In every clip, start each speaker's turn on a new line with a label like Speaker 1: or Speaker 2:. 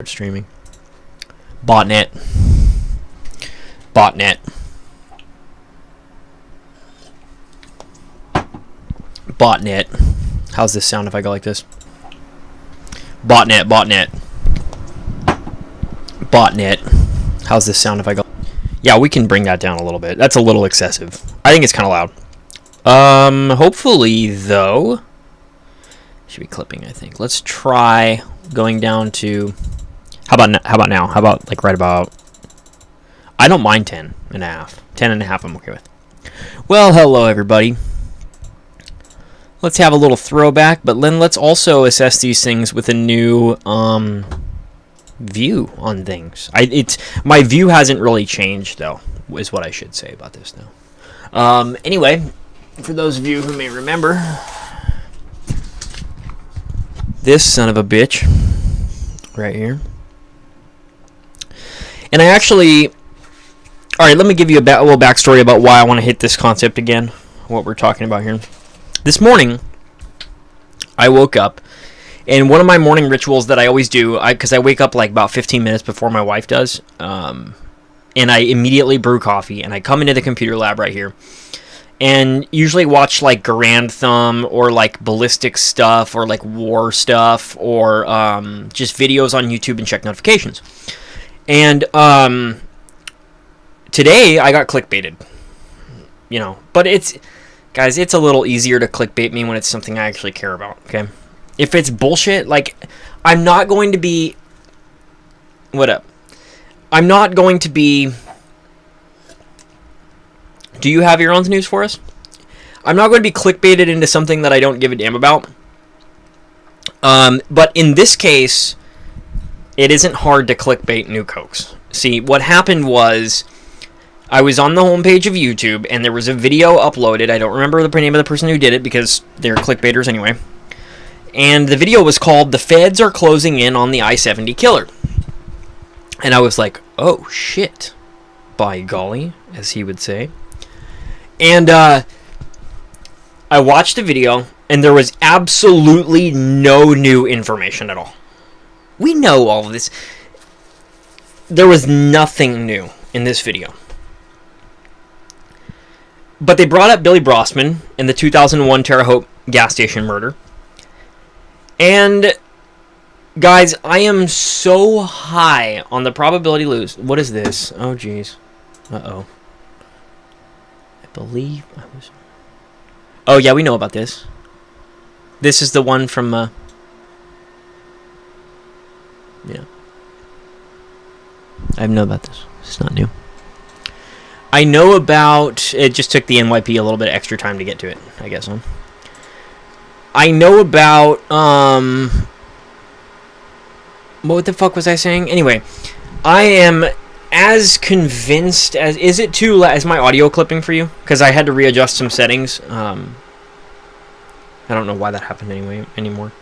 Speaker 1: Streaming. Botnet. Botnet. Botnet. How's this sound if I go like this? Botnet, botnet. Botnet. How's this sound if I go? Yeah, we can bring that down a little bit. That's a little excessive. I think it's kind of loud. Hopefully, though. Should be clipping, I think. Let's try going down to... How about now? How about, like, right about... I don't mind 10 and a half. 10 and a half I'm okay with. Well, hello, everybody. Let's have a little throwback, but then let's also assess these things with a new view on things. My view hasn't really changed, though, is what I should say about this, though. Anyway, for those of you who may remember, this son of a bitch right here. And I actually... Alright, let me give you a little backstory about why I want to hit this concept again, what we're talking about here. This morning, I woke up, and one of my morning rituals that I always do, because I wake up like about 15 minutes before my wife does, and I immediately brew coffee, and I come into the computer lab right here, and usually watch like Garand Thumb, or like ballistic stuff, or like war stuff, or just videos on YouTube and check notifications. And today I got clickbaited, you know, but guys, it's a little easier to clickbait me when it's something I actually care about, okay? If it's bullshit, like, I'm not going to be, what up? I'm not going to be, do you have your own news for us? I'm not going to be clickbaited into something that I don't give a damn about. But in this case, it isn't hard to clickbait Nuke Hoax. See, what happened was, I was on the homepage of YouTube, and there was a video uploaded. I don't remember the name of the person who did it, because they're clickbaiters anyway. And the video was called, "The Feds Are Closing In on the I-70 Killer." And I was like, oh shit, by golly, as he would say. And I watched the video, and there was absolutely no new information at all. We know all of this. There was nothing new in this video. But they brought up Billy Brossman and the 2001 Terre Haute gas station murder. And, guys, I am so high on the probability lose. What is this? Oh, jeez. Uh-oh. I believe I was... Oh, yeah, we know about this. This is the one from... Yeah. I know about this. It's not new. I know about... It just took the NYP a little bit extra time to get to it, I guess. Huh? I know about... What the fuck was I saying? Anyway, I am as convinced as... Is it too... Is my audio clipping for you? Because I had to readjust some settings. I don't know why that happened anymore.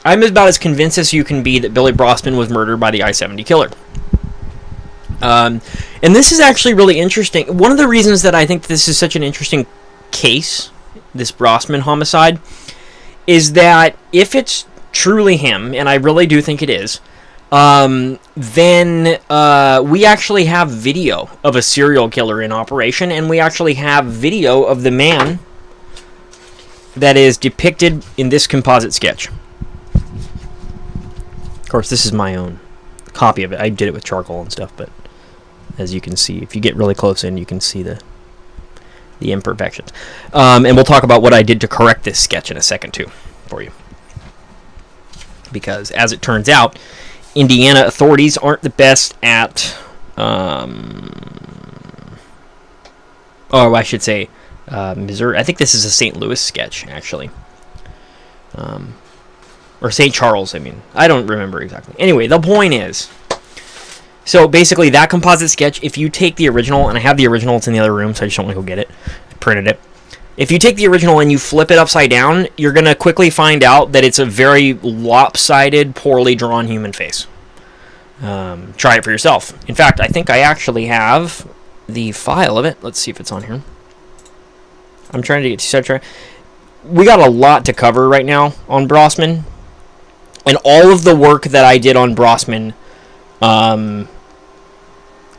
Speaker 1: I'm about as convinced as you can be that Billy Brossman was murdered by the I-70 killer. And this is actually really interesting. One of the reasons that I think this is such an interesting case, this Brossman homicide, is that if it's truly him, and I really do think it is, then we actually have video of a serial killer in operation, and we actually have video of the man that is depicted in this composite sketch. Of course, this is my own copy of it. I did it with charcoal and stuff, but as you can see, if you get really close in, you can see the imperfections. And we'll talk about what I did to correct this sketch in a second, too, for you. Because, as it turns out, Indiana authorities aren't the best at... Oh, I should say Missouri. I think this is a St. Louis sketch, actually. Or St. Charles, I mean. I don't remember exactly. Anyway, the point is... So, basically, that composite sketch, if you take the original, and I have the original, it's in the other room, so I just don't want to go get it. I printed it. If you take the original and you flip it upside down, you're going to quickly find out that it's a very lopsided, poorly drawn human face. Try it for yourself. In fact, I think I actually have the file of it. Let's see if it's on here. I'm trying to get to... we got a lot to cover right now on Brossman. And all of the work that I did on Brossman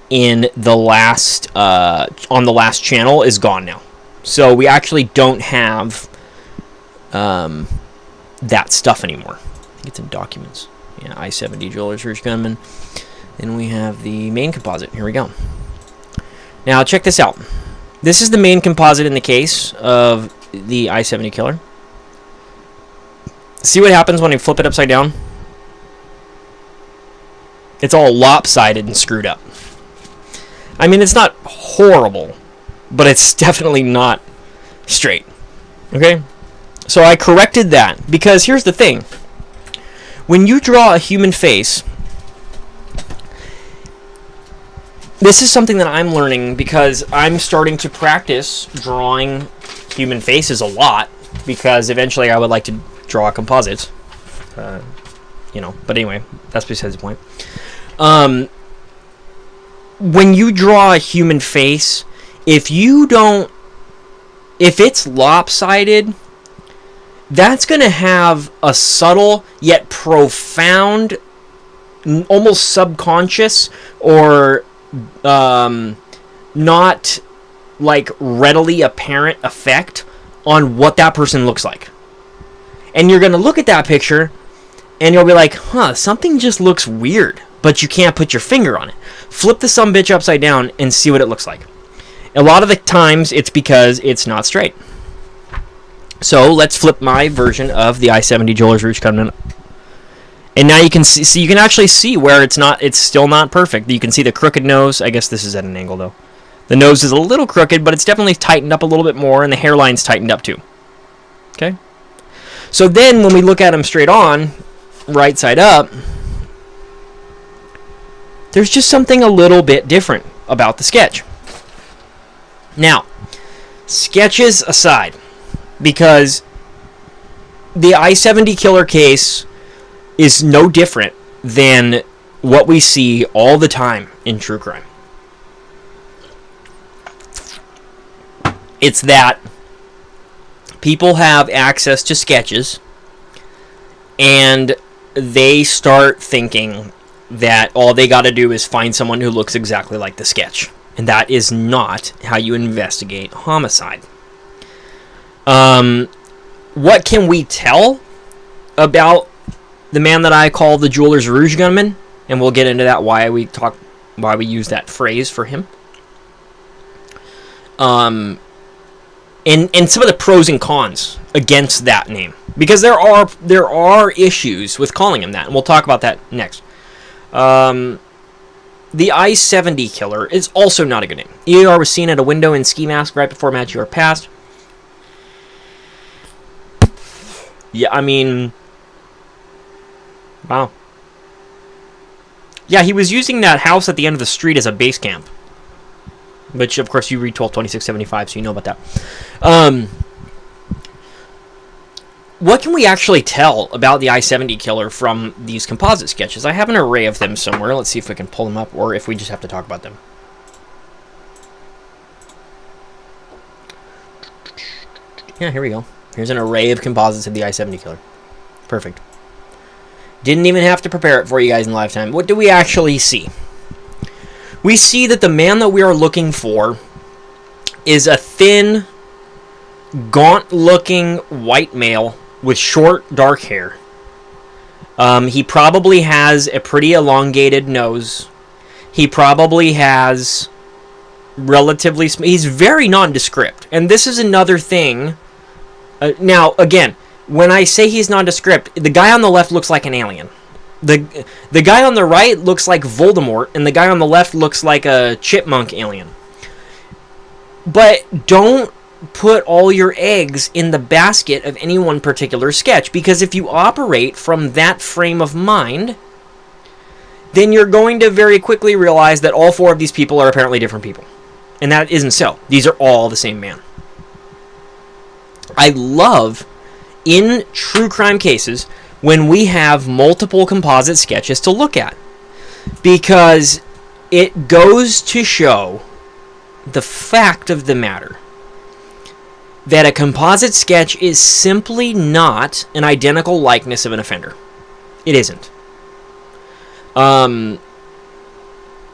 Speaker 1: in the last on the last channel is gone now. So we actually don't have that stuff anymore. I think it's in documents. Yeah, I-70 Jewelers Rouge Gunman. Then we have the main composite. Here we go. Now check this out. This is the main composite in the case of the I-70 killer. See what happens when I flip it upside down? It's all lopsided and screwed up. I mean, it's not horrible, but it's definitely not straight. Okay? So I corrected that, because here's the thing. When you draw a human face, this is something that I'm learning because I'm starting to practice drawing human faces a lot, because eventually I would like to draw composites. You know, but anyway, that's besides the point. When you draw a human face, if it's lopsided, that's going to have a subtle yet profound, almost subconscious, or not like readily apparent effect on what that person looks like. And you're going to look at that picture and you'll be like, huh, something just looks weird, but you can't put your finger on it. Flip the sumbitch upside down and see what it looks like. A lot of the times it's because it's not straight. So let's flip my version of the I-70 Jewelers Rouge Gunman. And now you can see, you can actually see where it's still not perfect. You can see the crooked nose. I guess this is at an angle though. The nose is a little crooked, but it's definitely tightened up a little bit more, and the hairline's tightened up too. Okay? So then when we look at him straight on, right side up, there's just something a little bit different about the sketch. Now, sketches aside, because the I-70 killer case is no different than what we see all the time in true crime. It's that people have access to sketches, and they start thinking that all they got to do is find someone who looks exactly like the sketch. And that is not how you investigate homicide. What can we tell about the man that I call the Jewelers Rouge Gunman? And we'll get into that, why we use that phrase for him. And some of the pros and cons against that name, because there are issues with calling him that, and we'll talk about that next. The I-70 killer is also not a good name. ER was seen at a window in ski mask right before Matt Ure passed. Yeah, I mean, wow. Yeah, he was using that house at the end of the street as a base camp. Which, of course, you read 12/26/75, so you know about that. What can we actually tell about the I-70 killer from these composite sketches? I have an array of them somewhere. Let's see if we can pull them up, or if we just have to talk about them. Yeah, here we go. Here's an array of composites of the I-70 killer. Perfect. Didn't even have to prepare it for you guys in live time. What do we actually see? We see that the man that we are looking for is a thin, gaunt-looking white male with short, dark hair. He probably has a pretty elongated nose. He probably has relatively... He's very nondescript. And this is another thing. Now, again, when I say he's nondescript, the guy on the left looks like an alien. The guy on the right looks like Voldemort, and the guy on the left looks like a chipmunk alien. But don't put all your eggs in the basket of any one particular sketch, because if you operate from that frame of mind, then you're going to very quickly realize that all four of these people are apparently different people. And that isn't so. These are all the same man. I love, in true crime cases, when we have multiple composite sketches to look at, because it goes to show the fact of the matter that a composite sketch is simply not an identical likeness of an offender. It isn't.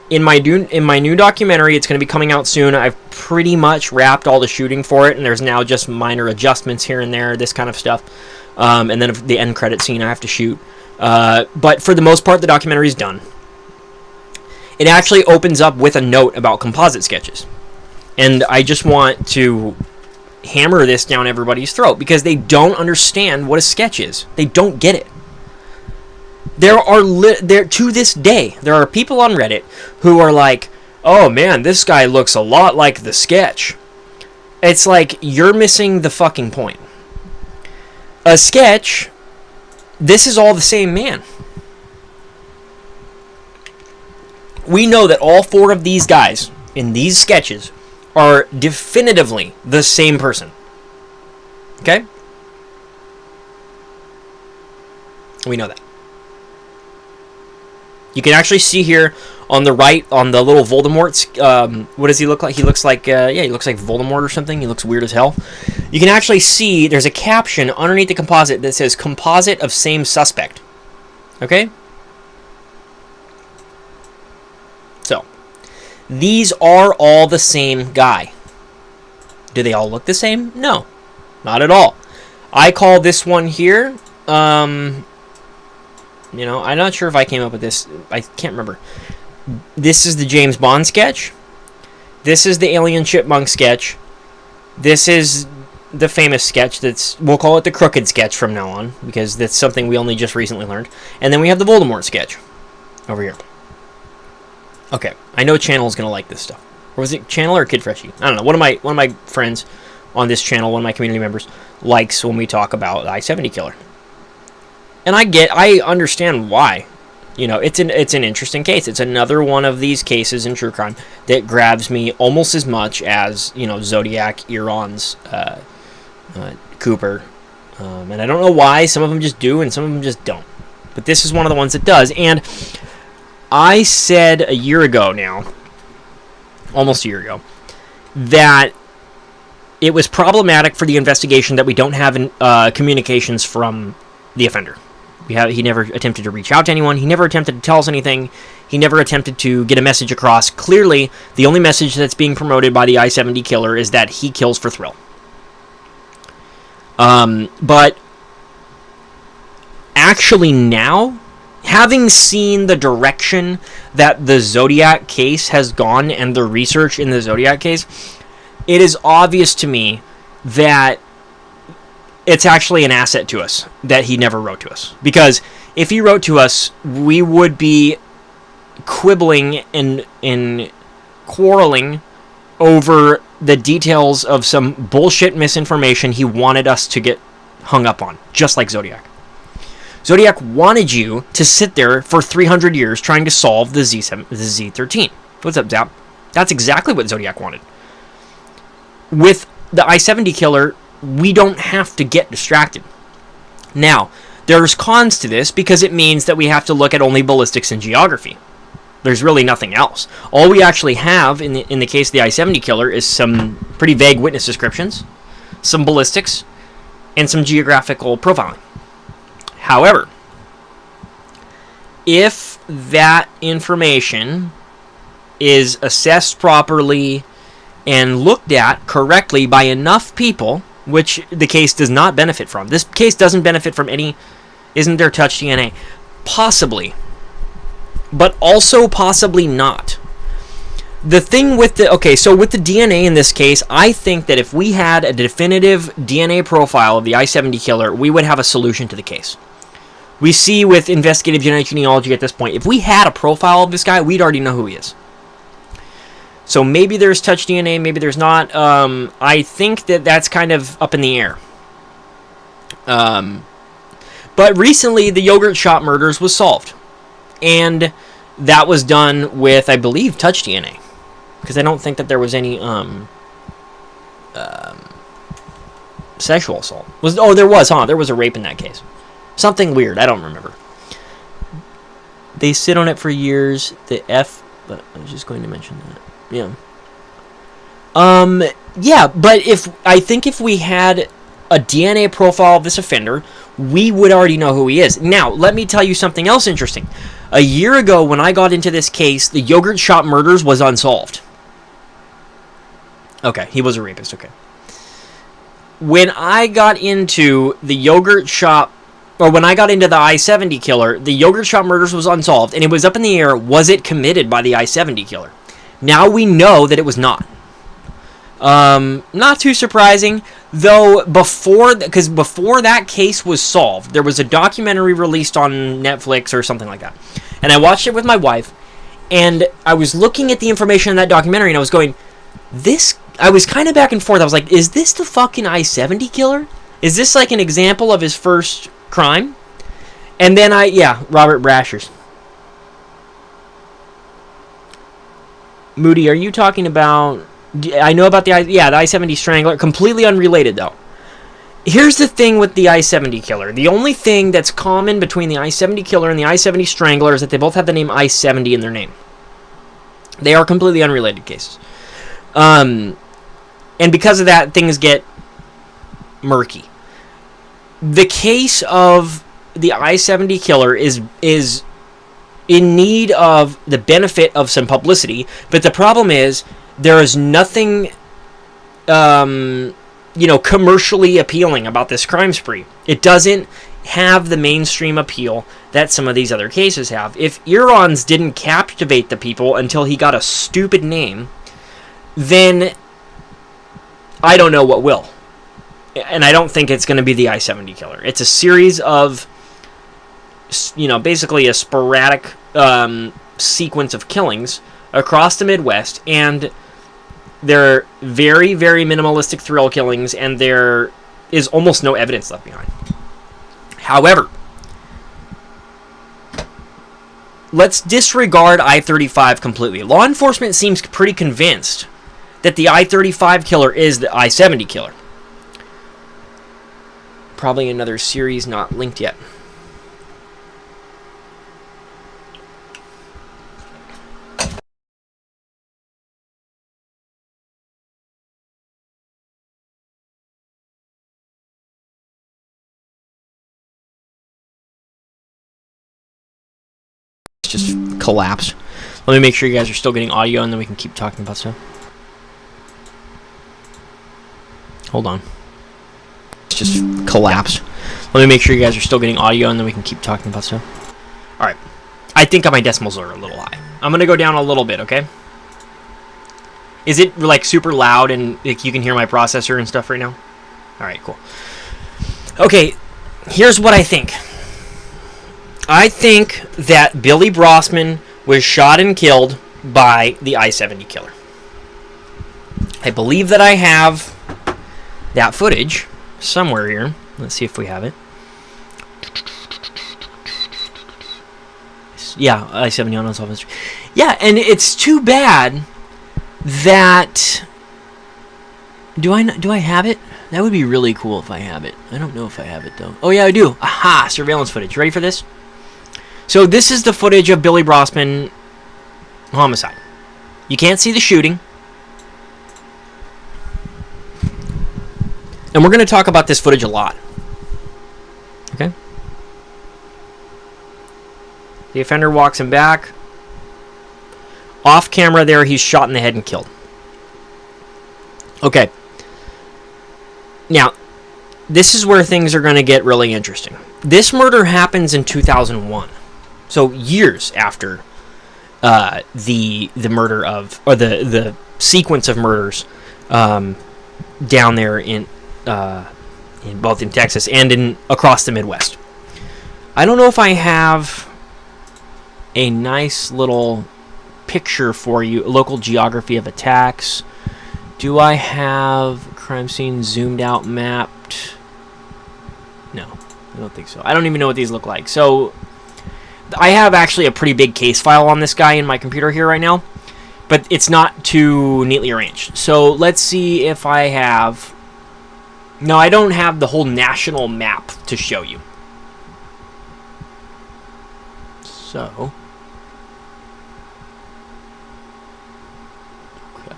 Speaker 1: In my new documentary, it's going to be coming out soon. I've pretty much wrapped all the shooting for it, and there's now just minor adjustments here and there, this kind of stuff. And then the end credit scene I have to shoot. But for the most part, the documentary is done. It actually opens up with a note about composite sketches. And I just want to hammer this down everybody's throat because they don't understand what a sketch is. They don't get it. To this day, there are people on Reddit who are like, oh man, this guy looks a lot like the sketch. It's like, you're missing the fucking point. A sketch, this is all the same man. We know that all 4 of these guys in these sketches are definitively the same person. Okay? We know that. You can actually see here on the right, on the little Voldemort, what does he look like? He looks like, he looks like Voldemort or something. He looks weird as hell. You can actually see there's a caption underneath the composite that says, composite of same suspect. Okay? So, these are all the same guy. Do they all look the same? No, not at all. I call this one here, you know, I'm not sure if I came up with this. I can't remember. This is the James Bond sketch. This is the Alien Chipmunk sketch. This is the famous sketch we'll call it the Crooked sketch from now on, because that's something we only just recently learned. And then we have the Voldemort sketch over here. Okay, I know Channel is going to like this stuff. Or was it Channel or Kid Freshie? I don't know. One of my friends on this channel, one of my community members, likes when we talk about the I-70 killer. And I understand why. You know, it's an interesting case. It's another one of these cases in true crime that grabs me almost as much as, you know, Zodiac, Eron's, Cooper. And I don't know why. Some of them just do and some of them just don't. But this is one of the ones that does. And I said a year ago now, almost a year ago, that it was problematic for the investigation that we don't have communications from the offender. He never attempted to reach out to anyone. He never attempted to tell us anything. He never attempted to get a message across. Clearly, the only message that's being promoted by the I-70 killer is that he kills for thrill. But actually now, having seen the direction that the Zodiac case has gone and the research in the Zodiac case, it is obvious to me that it's actually an asset to us that he never wrote to us. Because if he wrote to us, we would be quibbling and quarreling over the details of some bullshit misinformation he wanted us to get hung up on, just like Zodiac. Zodiac wanted you to sit there for 300 years trying to solve the Z13. What's up, Zap? That's exactly what Zodiac wanted. With the I-70 killer, we don't have to get distracted. Now, there's cons to this because it means that we have to look at only ballistics and geography. There's really nothing else. All we actually have in the case of the I-70 killer is some pretty vague witness descriptions, some ballistics, and some geographical profiling. However, if that information is assessed properly and looked at correctly by enough people, which the case does not benefit from. This case doesn't benefit from any, isn't there touch DNA? Possibly. But also possibly not. The thing with so with the DNA in this case, I think that if we had a definitive DNA profile of the I-70 killer, we would have a solution to the case. We see with investigative genetic genealogy at this point, if we had a profile of this guy, we'd already know who he is. So maybe there's touch DNA, maybe there's not. I think that that's kind of up in the air. But recently, the yogurt shop murders was solved. And that was done with, I believe, touch DNA. Because I don't think that there was any sexual assault. There was, huh? There was a rape in that case. Something weird, I don't remember. They sit on it for years. But I was just going to mention that. Yeah. Yeah, but I think if we had a DNA profile of this offender, we would already know who he is. Now, let me tell you something else interesting. A year ago, when I got into this case, the yogurt shop murders was unsolved. Okay, he was a rapist, okay. When I got into the yogurt shop, or when I got into the I-70 killer, the yogurt shop murders was unsolved, and it was up in the air, was it committed by the I-70 killer? Now we know that it was not. Not too surprising, though, because before that case was solved, there was a documentary released on Netflix or something like that. And I watched it with my wife, and I was looking at the information in that documentary, and I was going, I was kind of back and forth. I was like, is this the fucking I-70 killer? Is this like an example of his first crime? And then Robert Brashers. Moody, are you talking about... I know about the I-70 Strangler. Completely unrelated, though. Here's the thing with the I-70 Killer. The only thing that's common between the I-70 Killer and the I-70 Strangler is that they both have the name I-70 in their name. They are completely unrelated cases. And because of that, things get murky. The case of the I-70 Killer is in need of the benefit of some publicity, but the problem is there is nothing, commercially appealing about this crime spree. It doesn't have the mainstream appeal that some of these other cases have. If Earons didn't captivate the people until he got a stupid name, then I don't know what will. And I don't think it's going to be the I-70 Killer. It's a series of, basically a sporadic sequence of killings across the Midwest, and they're very, very minimalistic thrill killings, and there is almost no evidence left behind. However, let's disregard I-35 completely. Law enforcement seems pretty convinced that the I-35 killer is the I-70 killer. Probably another series not linked yet. Just collapsed. Let me make sure you guys are still getting audio, and then we can keep talking about stuff. Hold on. It's just collapsed. Let me make sure you guys are still getting audio, and then we can keep talking about stuff. Alright. I think my decimals are a little high. I'm going to go down a little bit, okay? Is it, like, super loud and like, you can hear my processor and stuff right now? Alright, cool. Okay, here's what I think. I think that Billy Brossman was shot and killed by the I-70 killer. I believe that I have that footage somewhere here. Let's see if we have it. Yeah, I-70 on unsolved mystery. Yeah, and it's too bad that... Do I have it? That would be really cool if I have it. I don't know if I have it, though. Oh, yeah, I do. Aha! Surveillance footage. Ready for this? So this is the footage of Billy Brossman homicide. You can't see the shooting. And we're going to talk about this footage a lot. Okay? The offender walks him back. Off camera there, he's shot in the head and killed. Okay. Now, this is where things are going to get really interesting. This murder happens in 2001. So years after the murder of, or the sequence of murders down there in both in Texas and across the Midwest. I don't know if I have a nice little picture for you, local geography of attacks. Do I have crime scene zoomed out mapped? No, I don't think so. I don't even know what these look like. So I have actually a pretty big case file on this guy in my computer here right now, but it's not too neatly arranged. So let's see if I have... No, I don't have the whole national map to show you. So... Okay.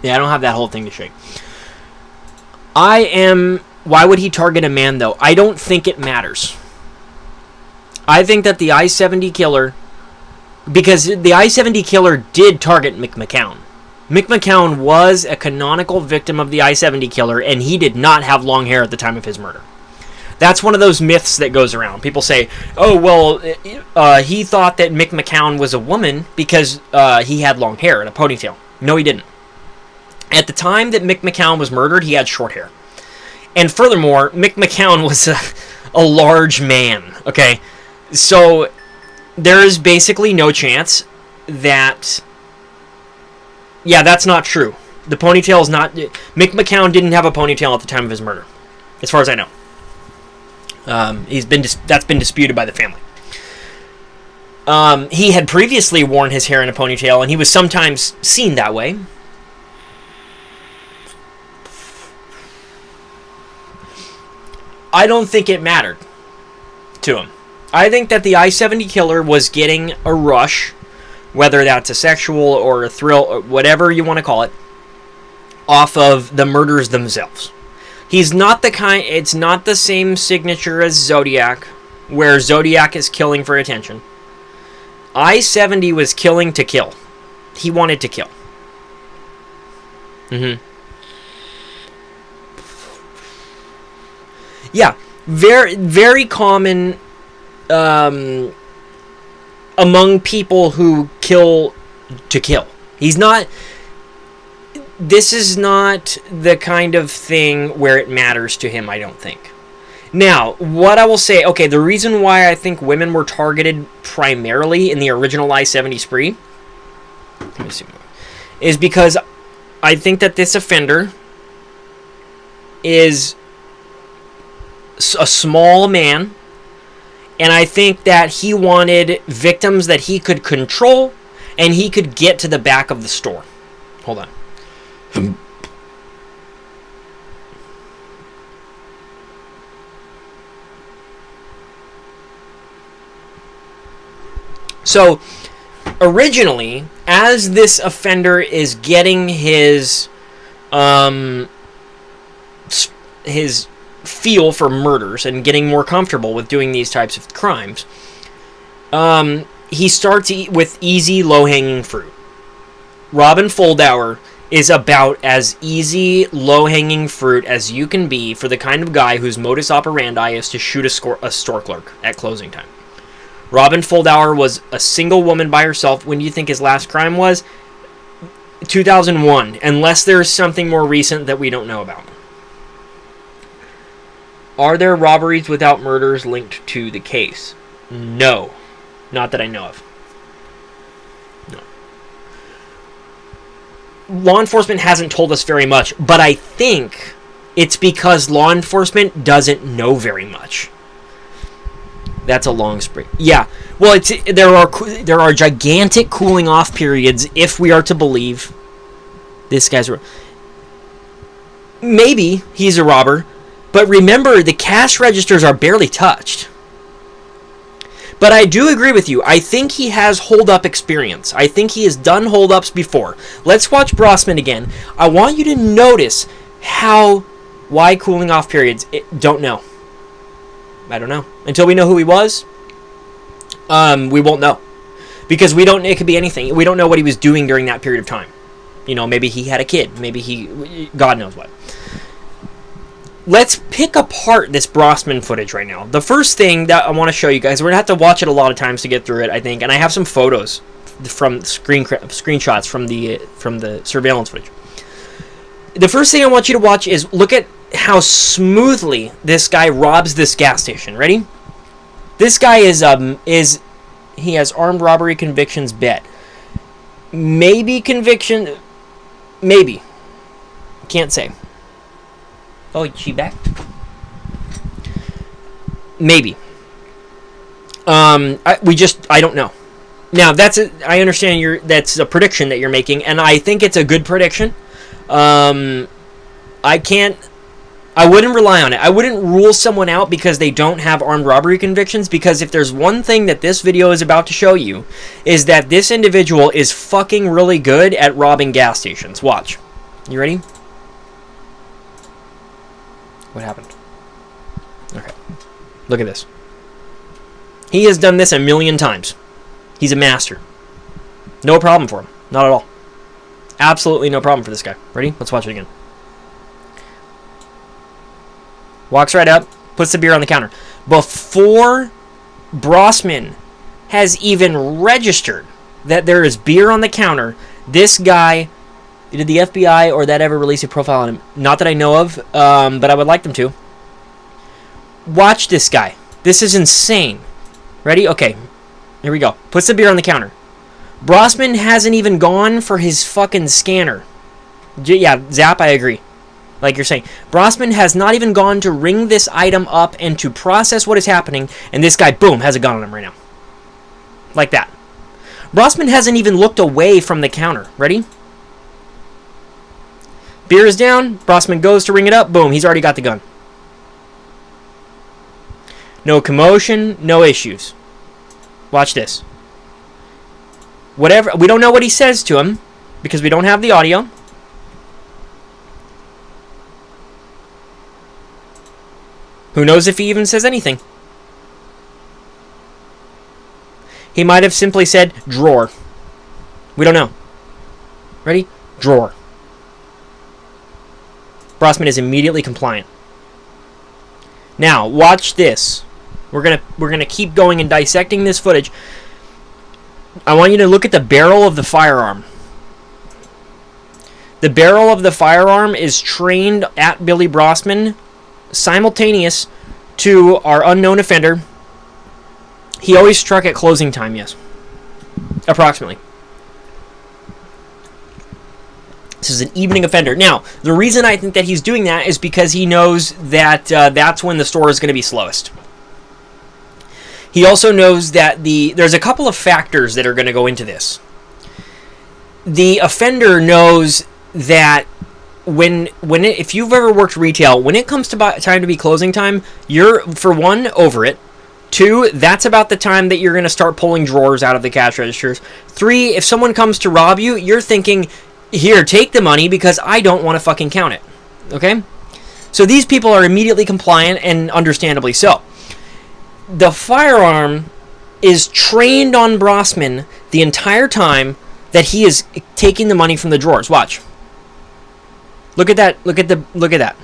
Speaker 1: Yeah, I don't have that whole thing to show you. Why would he target a man, though? I don't think it matters. I think that the I-70 killer, because the I-70 killer did target McMacown. McMacown was a canonical victim of the I-70 killer, and he did not have long hair at the time of his murder. That's one of those myths that goes around. People say, oh, well, he thought that McMacown was a woman because he had long hair and a ponytail. No, he didn't. At the time that McMacown was murdered, he had short hair. And furthermore, McMacown was a large man, okay? So there is basically no chance that... Yeah, that's not true. The ponytail is not... McMacown didn't have a ponytail at the time of his murder, as far as I know. That's been disputed by the family. He had previously worn his hair in a ponytail, and he was sometimes seen that way. I don't think it mattered to him. I think that the I-70 killer was getting a rush, whether that's a sexual or a thrill, or whatever you want to call it, off of the murders themselves. He's not the kind... It's not the same signature as Zodiac, where Zodiac is killing for attention. I-70 was killing to kill. He wanted to kill. Yeah, very, very common among people who kill to kill. He's not... This is not the kind of thing where it matters to him, I don't think. Now, what I will say... Okay, the reason why I think women were targeted primarily in the original I-70 spree... Let me see. Is because I think that this offender is a small man, and I think that he wanted victims that he could control, and he could get to the back of the store. Hold on. So, originally, as this offender is getting his feel for murders and getting more comfortable with doing these types of crimes, he starts with easy, low-hanging fruit. Robin Foldauer is about as easy, low-hanging fruit as you can be for the kind of guy whose modus operandi is to shoot a store clerk at closing time. Robin Foldauer was a single woman by herself. When do you think his last crime was? 2001, unless there's something more recent that we don't know about. Are there robberies without murders linked to the case? No. Not that I know of. No. Law enforcement hasn't told us very much, but I think it's because law enforcement doesn't know very much. That's a long spree. Yeah. Well, there are gigantic cooling off periods if we are to believe this guy's... Maybe he's a robber, but remember, the cash registers are barely touched. But I do agree with you. I think he has hold-up experience. I think he has done hold-ups before. Let's watch Brossman again. I want you to notice why cooling off periods. Don't know. I don't know. Until we know who he was, we won't know. Because it could be anything. We don't know what he was doing during that period of time. You know, maybe he had a kid. Maybe God knows what. Let's pick apart this Brossman footage right now. The first thing that I want to show you guys, we're going to have to watch it a lot of times to get through it, I think. And I have some photos from screenshots from the surveillance footage. The first thing I want you to watch is look at how smoothly this guy robs this gas station. Ready? This guy he has armed robbery convictions bet. Maybe conviction. Maybe. Can't say. Oh, is she back? Maybe. I don't know. Now I understand that's a prediction that you're making, and I think it's a good prediction. I wouldn't rely on it. I wouldn't rule someone out because they don't have armed robbery convictions, because if there's one thing that this video is about to show you, is that this individual is fucking really good at robbing gas stations. Watch. You ready? What happened? Okay. Look at this. He has done this a million times. He's a master. No problem for him. Not at all. Absolutely no problem for this guy. Ready? Let's watch it again. Walks right up, puts the beer on the counter. Before Brossman has even registered that there is beer on the counter, this guy, did the FBI or that ever release a profile on him? Not that I know of, but I would like them to. Watch this guy. This is insane. Ready? Okay. Here we go. Puts the beer on the counter. Brossman hasn't even gone for his fucking scanner. Yeah, Zap, I agree. Like you're saying. Brossman has not even gone to ring this item up and to process what is happening, and this guy, boom, has a gun on him right now. Like that. Brossman hasn't even looked away from the counter. Ready? Beer is down. Brossman goes to ring it up. Boom, he's already got the gun. No commotion, no issues. Watch this. Whatever, we don't know what he says to him because we don't have the audio. Who knows if he even says anything? He might have simply said drawer. We don't know. Ready? Drawer. Brossman is immediately compliant. Now, watch this. We're gonna keep going and dissecting this footage. I want you to look at the barrel of the firearm. The barrel of the firearm is trained at Billy Brossman, simultaneous to our unknown offender. He always struck at closing time, yes. Approximately. This is an evening offender. Now, the reason I think that he's doing that is because he knows that that's when the store is going to be slowest. He also knows that there's a couple of factors that are going to go into this. The offender knows that if you've ever worked retail, when it comes to time to be closing time, you're, for one, over it. 2, that's about the time that you're going to start pulling drawers out of the cash registers. 3, if someone comes to rob you, you're thinking, here, take the money because I don't want to fucking count it. Okay? So these people are immediately compliant, and understandably so. The firearm is trained on Brossman the entire time that he is taking the money from the drawers. Watch. Look at that. Look at that.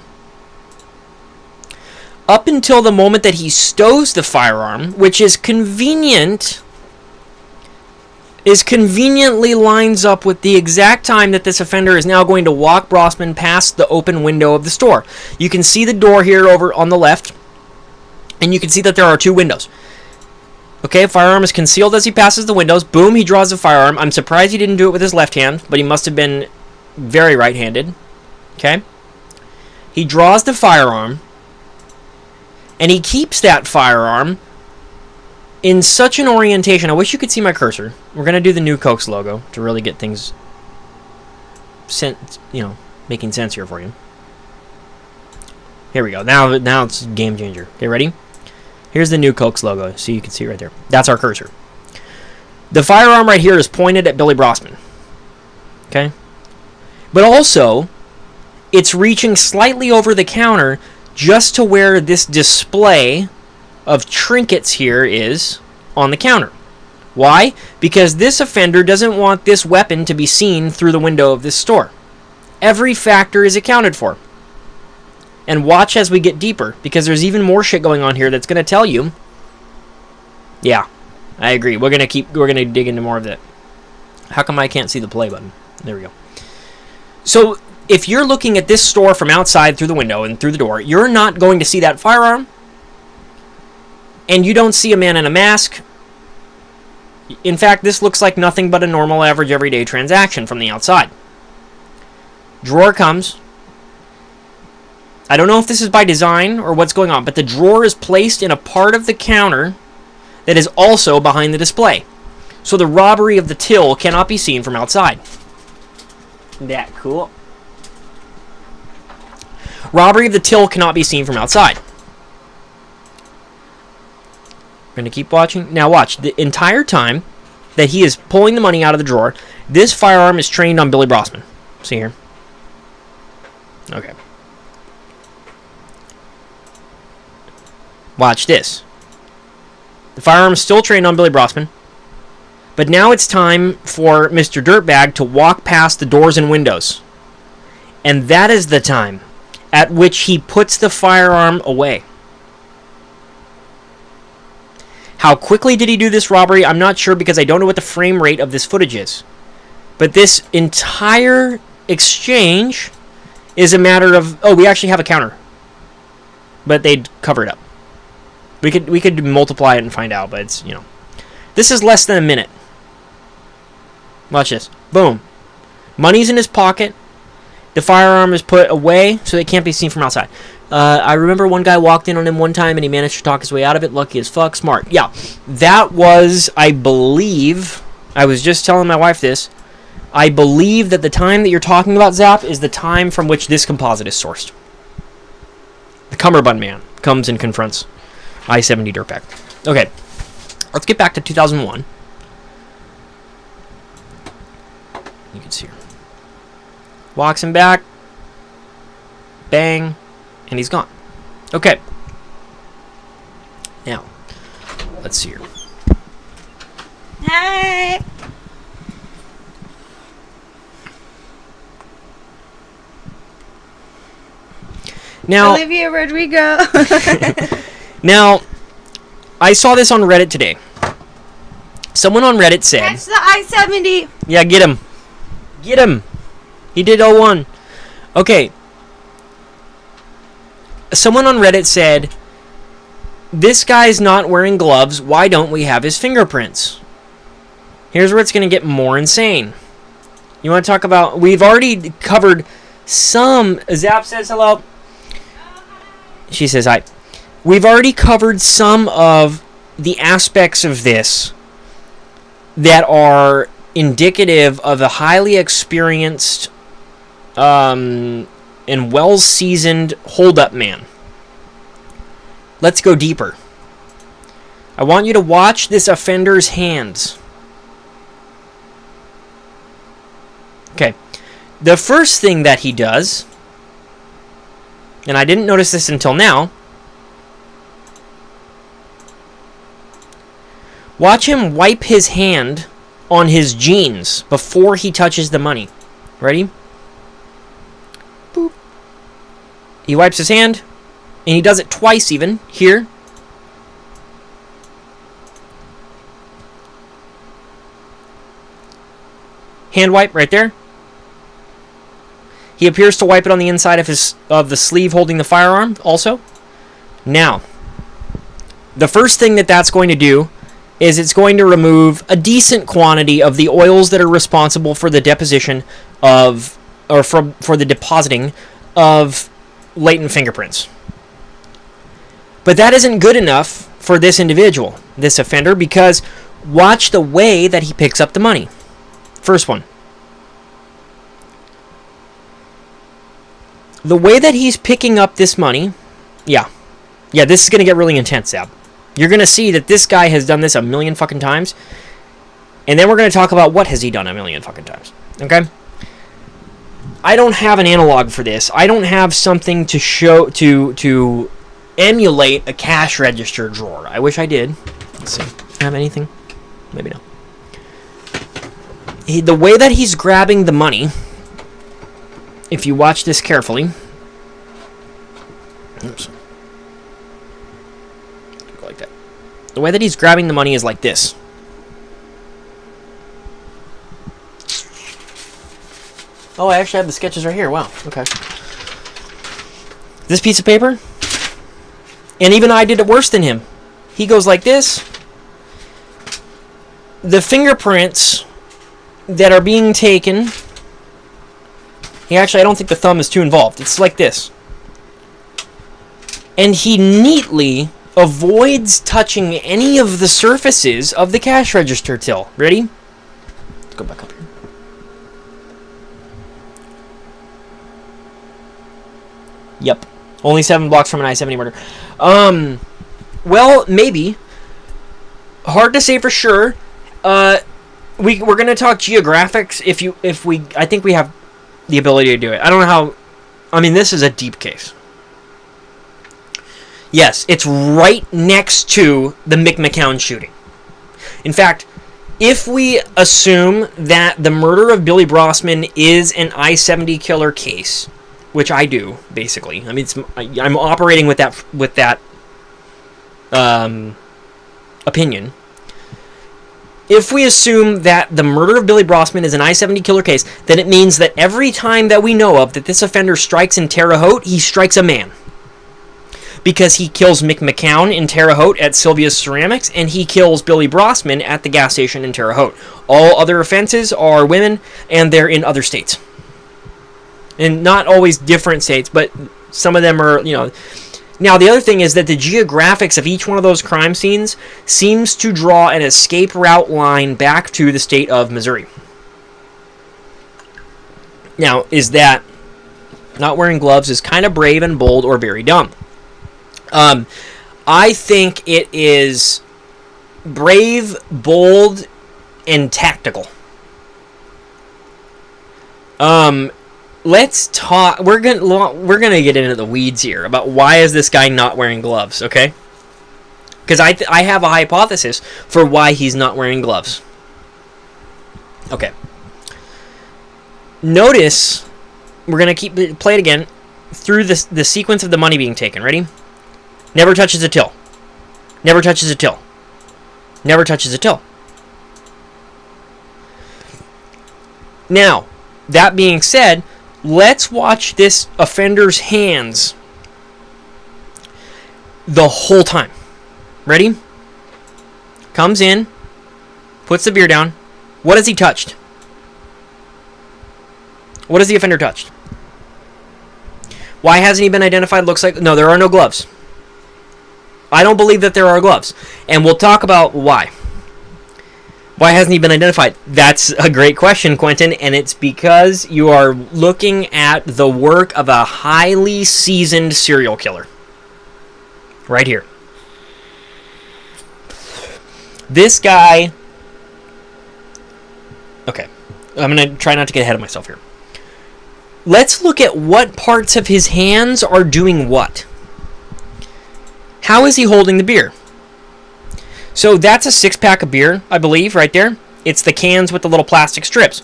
Speaker 1: Up until the moment that he stows the firearm, which is conveniently lines up with the exact time that this offender is now going to walk Brossman past the open window of the store. You can see the door here over on the left, and you can see that there are 2 windows. Okay, firearm is concealed as he passes the windows. Boom, he draws the firearm. I'm surprised he didn't do it with his left hand, but he must have been very right-handed. Okay? He draws the firearm, and he keeps that firearm in such an orientation. I wish you could see my cursor. We're going to do the Nuke Hoax logo to really get things making sense here for you. Here we go. Now it's game changer. Okay, ready? Here's the Nuke Hoax logo, so you can see right there. That's our cursor. The firearm right here is pointed at Billy Brossman. Okay? But also, it's reaching slightly over the counter just to where this display of trinkets here is on the counter. Why? Because this offender doesn't want this weapon to be seen through the window of this store. Every factor is accounted for. And watch as we get deeper, because there's even more shit going on here that's going to tell you. Yeah, I agree. We're going to dig into more of that. How come I can't see the play button? There we go. So, if you're looking at this store from outside through the window and through the door, you're not going to see that firearm. And you don't see a man in a mask. In fact, this looks like nothing but a normal, average, everyday transaction from the outside. Drawer comes. I don't know if this is by design or what's going on, but the drawer is placed in a part of the counter that is also behind the display. So the robbery of the till cannot be seen from outside. That cool. Robbery of the till cannot be seen from outside. We're going to keep watching. Now watch. The entire time that he is pulling the money out of the drawer, this firearm is trained on Billy Brossman. See here. Okay. Watch this. The firearm's still trained on Billy Brossman. But now it's time for Mr. Dirtbag to walk past the doors and windows. And that is the time at which he puts the firearm away. How quickly did he do this robbery? I'm not sure because I don't know what the frame rate of this footage is. But this entire exchange is a matter of... Oh, we actually have a counter. But they'd cover it up. We could multiply it and find out, but it's, you know. This is less than a minute. Watch this. Boom. Money's in his pocket. The firearm is put away so it can't be seen from outside. I remember one guy walked in on him one time and he managed to talk his way out of it. Lucky as fuck. Smart. Yeah. That was, I believe, I was just telling my wife this. I believe that the time that you're talking about, Zap, is the time from which this composite is sourced. The Cummerbund Man comes and confronts I-70 Dirtbag. Okay. Let's get back to 2001. You can see her. Walks him back. Bang. And he's gone. Okay. Now, let's see here.
Speaker 2: Hey!
Speaker 1: Now,
Speaker 2: Olivia Rodrigo.
Speaker 1: now, I saw this on Reddit today. Someone on Reddit said...
Speaker 2: Catch the I-70.
Speaker 1: Yeah, get him. Get him. He did 01. Okay. Someone on Reddit said, this guy's not wearing gloves. Why don't we have his fingerprints? Here's where it's going to get more insane. You want to talk about... We've already covered some... Zap says hello. She says hi. We've already covered some of the aspects of this that are indicative of a highly experienced and well-seasoned hold-up man. Let's go deeper. I want you to watch this offender's hands. Okay. The first thing that he does, and I didn't notice this until now, watch him wipe his hand on his jeans before he touches the money. Ready? Boop. He wipes his hand, and he does it twice even. Here. Hand wipe right there. He appears to wipe it on the inside of the sleeve holding the firearm also. Now, the first thing that's going to do is it's going to remove a decent quantity of the oils that are responsible for the deposition of, or for the depositing of latent fingerprints. But that isn't good enough for this individual, this offender, because watch the way that he picks up the money. First one. The way that he's picking up this money, yeah, this is going to get really intense, Ab. You're going to see that this guy has done this a million fucking times, and then we're going to talk about what has he done a million fucking times, okay? I don't have an analog for this. I don't have something to show, to emulate a cash register drawer. I wish I did. Let's see. Have anything? Maybe no. The way that he's grabbing the money, if you watch this carefully, oops, go like that. The way that he's grabbing the money is like this. Oh, I actually have the sketches right here. Wow. Okay. This piece of paper, and even I did it worse than him. He goes like this. The fingerprints that are being taken, I don't think the thumb is too involved. It's like this. And he neatly avoids touching any of the surfaces of the cash register till. Ready? Let's go back up here. Yep. Only 7 blocks from an I-70 murder. Well, maybe. Hard to say for sure. We're going to talk geographics I think we have the ability to do it. I don't know I mean, this is a deep case. Yes, it's right next to the McMccown shooting. In fact, if we assume that the murder of Billy Brossman is an I-70 killer case, which I do, basically. I mean, I'm operating with that opinion. If we assume that the murder of Billy Brossman is an I-70 killer case, then it means that every time that we know of that this offender strikes in Terre Haute, he strikes a man. Because he kills McMccown in Terre Haute at Sylvia's Ceramics, and he kills Billy Brossman at the gas station in Terre Haute. All other offenses are women, and they're in other states. And not always different states, but some of them are, Now, the other thing is that the geographics of each one of those crime scenes seems to draw an escape route line back to the state of Missouri. Now, is that not wearing gloves is kind of brave and bold or very dumb? I think it is brave, bold, and tactical. Let's talk. We're gonna get into the weeds here about why is this guy not wearing gloves, okay? Because I have a hypothesis for why he's not wearing gloves. Okay. Notice we're gonna play it again through the sequence of the money being taken. Ready? Never touches a till. Never touches a till. Never touches a till. Now, that being said, let's watch this offender's hands the whole time. Ready? Comes in, puts the beer down. What has he touched? What has the offender touched? Why hasn't he been identified? Looks like... No, there are no gloves. I don't believe that there are gloves. And we'll talk about why. Why hasn't he been identified? That's a great question, Quentin, and it's because you are looking at the work of a highly seasoned serial killer. Right here. This guy... Okay, I'm going to try not to get ahead of myself here. Let's look at what parts of his hands are doing what. How is he holding the beer? So that's a 6-pack of beer, I believe, right there. It's the cans with the little plastic strips.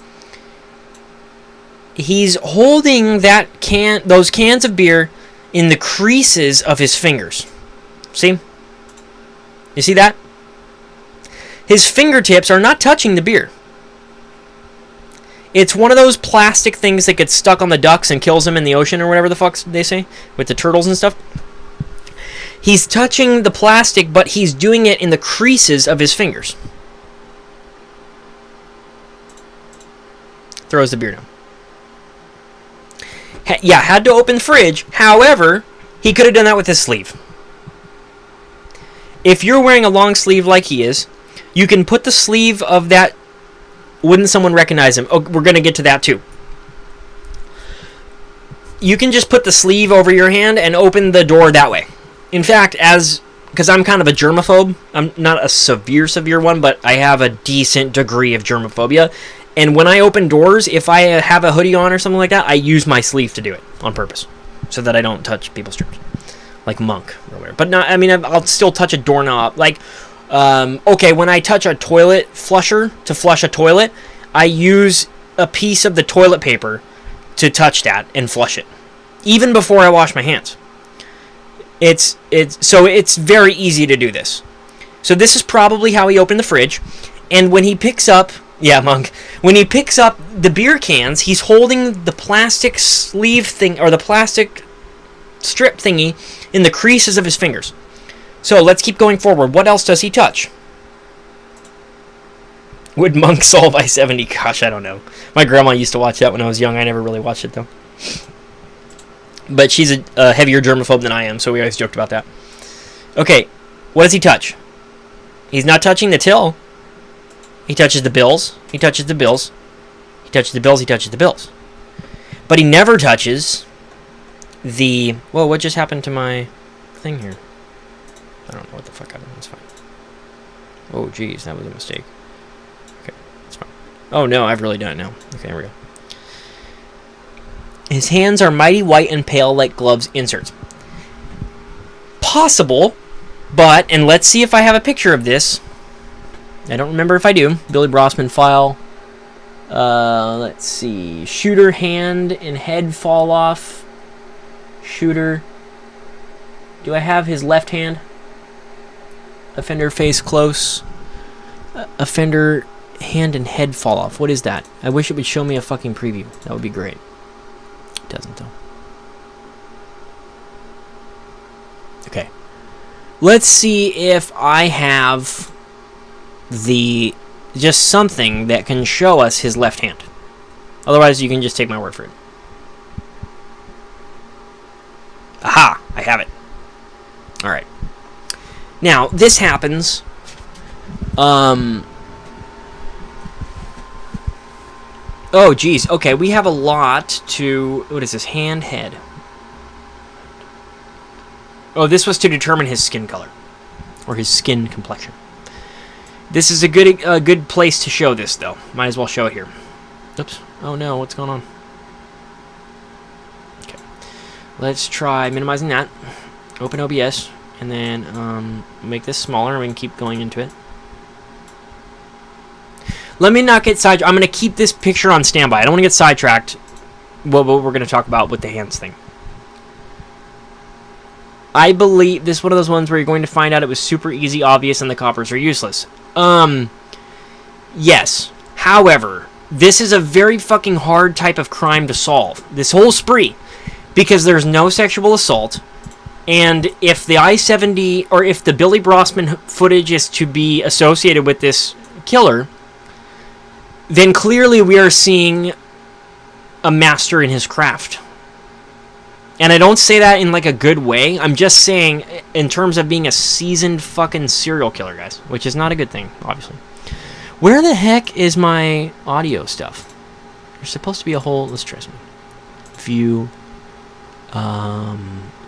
Speaker 1: He's holding those cans of beer in the creases of his fingers. See? You see that? His fingertips are not touching the beer. It's one of those plastic things that gets stuck on the ducks and kills them in the ocean or whatever the fuck they say, with the turtles and stuff. He's touching the plastic, but he's doing it in the creases of his fingers. Throws the beer down. Had to open the fridge. However, he could have done that with his sleeve. If you're wearing a long sleeve like he is, you can put the sleeve of that... Wouldn't someone recognize him? Oh, we're going to get to that too. You can just put the sleeve over your hand and open the door that way. In fact, because I'm kind of a germaphobe, I'm not a severe one, but I have a decent degree of germophobia. And when I open doors, if I have a hoodie on or something like that, I use my sleeve to do it on purpose, so that I don't touch people's germs, like Monk or whatever. But not, I mean, I'll still touch a doorknob. Like, okay, when I touch a toilet flusher to flush a toilet, I use a piece of the toilet paper to touch that and flush it, even before I wash my hands. So it's very easy to do this. So this is probably how he opened the fridge. And when he picks up... Yeah, Monk. When he picks up the beer cans, he's holding the plastic sleeve thing, or the plastic strip thingy, in the creases of his fingers. So let's keep going forward. What else does he touch? Would Monk solve I-70? Gosh, I don't know. My grandma used to watch that when I was young. I never really watched it, though. But she's a heavier germaphobe than I am, so we always joked about that. Okay, what does he touch? He's not touching the till. He touches the bills. He touches the bills. He touches the bills. He touches the bills. But he never touches the... Whoa, what just happened to my thing here? I don't know what the fuck happened. It's fine. Oh, geez, that was a mistake. Okay, it's fine. Oh, no, I've really done it now. Okay, there we go. His hands are mighty white and pale like gloves inserts. Possible, but, and let's see if I have a picture of this. I don't remember if I do. Billy Brossman file. Let's see. Shooter hand and head fall off. Shooter. Do I have his left hand? Offender face close. Offender hand and head fall off. What is that? I wish it would show me a fucking preview. That would be great. It doesn't though. Okay. Let's see if I have just something that can show us his left hand. Otherwise, you can just take my word for it. Aha! I have it. Alright. Now, this happens. Oh, geez. Okay, we have a lot to... What is this? Hand, head. Oh, this was to determine his skin color. Or his skin complexion. This is a good place to show this, though. Might as well show it here. Oops. Oh, no. What's going on? Okay. Let's try minimizing that. Open OBS. And then make this smaller, and we can keep going into it. Let me not get sidetracked. I'm going to keep this picture on standby. I don't want to get sidetracked. What we're going to talk about with the hands thing. I believe this is one of those ones where you're going to find out it was super easy, obvious, and the coppers are useless. Yes. However, this is a very fucking hard type of crime to solve. This whole spree. Because there's no sexual assault. And if the I-70, or if the Billy Brossman footage is to be associated with this killer, then clearly we are seeing a master in his craft. And I don't say that in like a good way. I'm just saying in terms of being a seasoned fucking serial killer, guys. Which is not a good thing, obviously. Where the heck is my audio stuff? There's supposed to be a whole... Let's try something. View.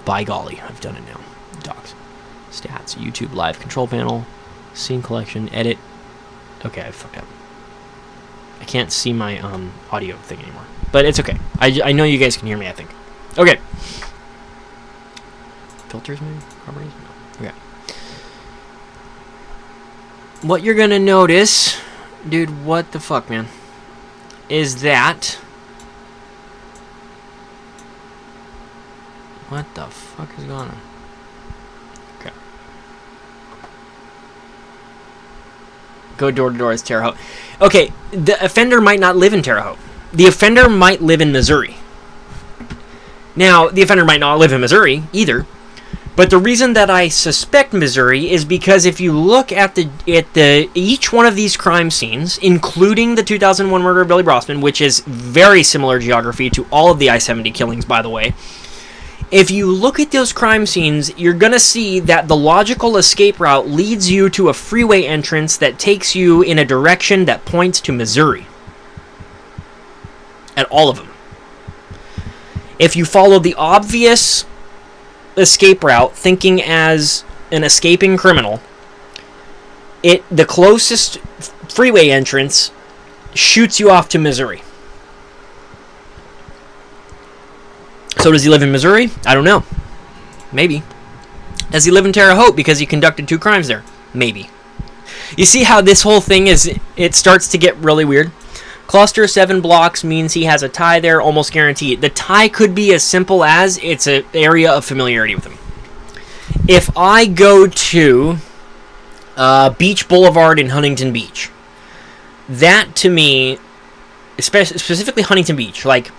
Speaker 1: By golly, I've done it now. Docs. Stats. YouTube live control panel. Scene collection. Edit. Okay, I fucked up. I can't see my audio thing anymore. But it's okay. I know you guys can hear me, I think. Okay. Filters, maybe? Properties? No. Okay. What you're gonna notice... Dude, what the fuck, man? Is that... What the fuck is going on? Okay. Go door to door as Terre Haute. Okay, the offender might not live in Terre Haute. The offender might live in Missouri. Now, the offender might not live in Missouri either. But the reason that I suspect Missouri is because if you look at each one of these crime scenes, including the 2001 murder of Billy Brossman, which is very similar geography to all of the I-70 killings, by the way. If you look at those crime scenes, you're going to see that the logical escape route leads you to a freeway entrance that takes you in a direction that points to Missouri. At all of them. If you follow the obvious escape route, thinking as an escaping criminal, the closest freeway entrance shoots you off to Missouri. So does he live in Missouri? I don't know. Maybe. Does he live in Terre Haute because he conducted 2 crimes there? Maybe. You see how this whole thing it starts to get really weird? Cluster 7 blocks means he has a tie there, almost guaranteed. The tie could be as simple as it's an area of familiarity with him. If I go to Beach Boulevard in Huntington Beach, that to me, specifically Huntington Beach, like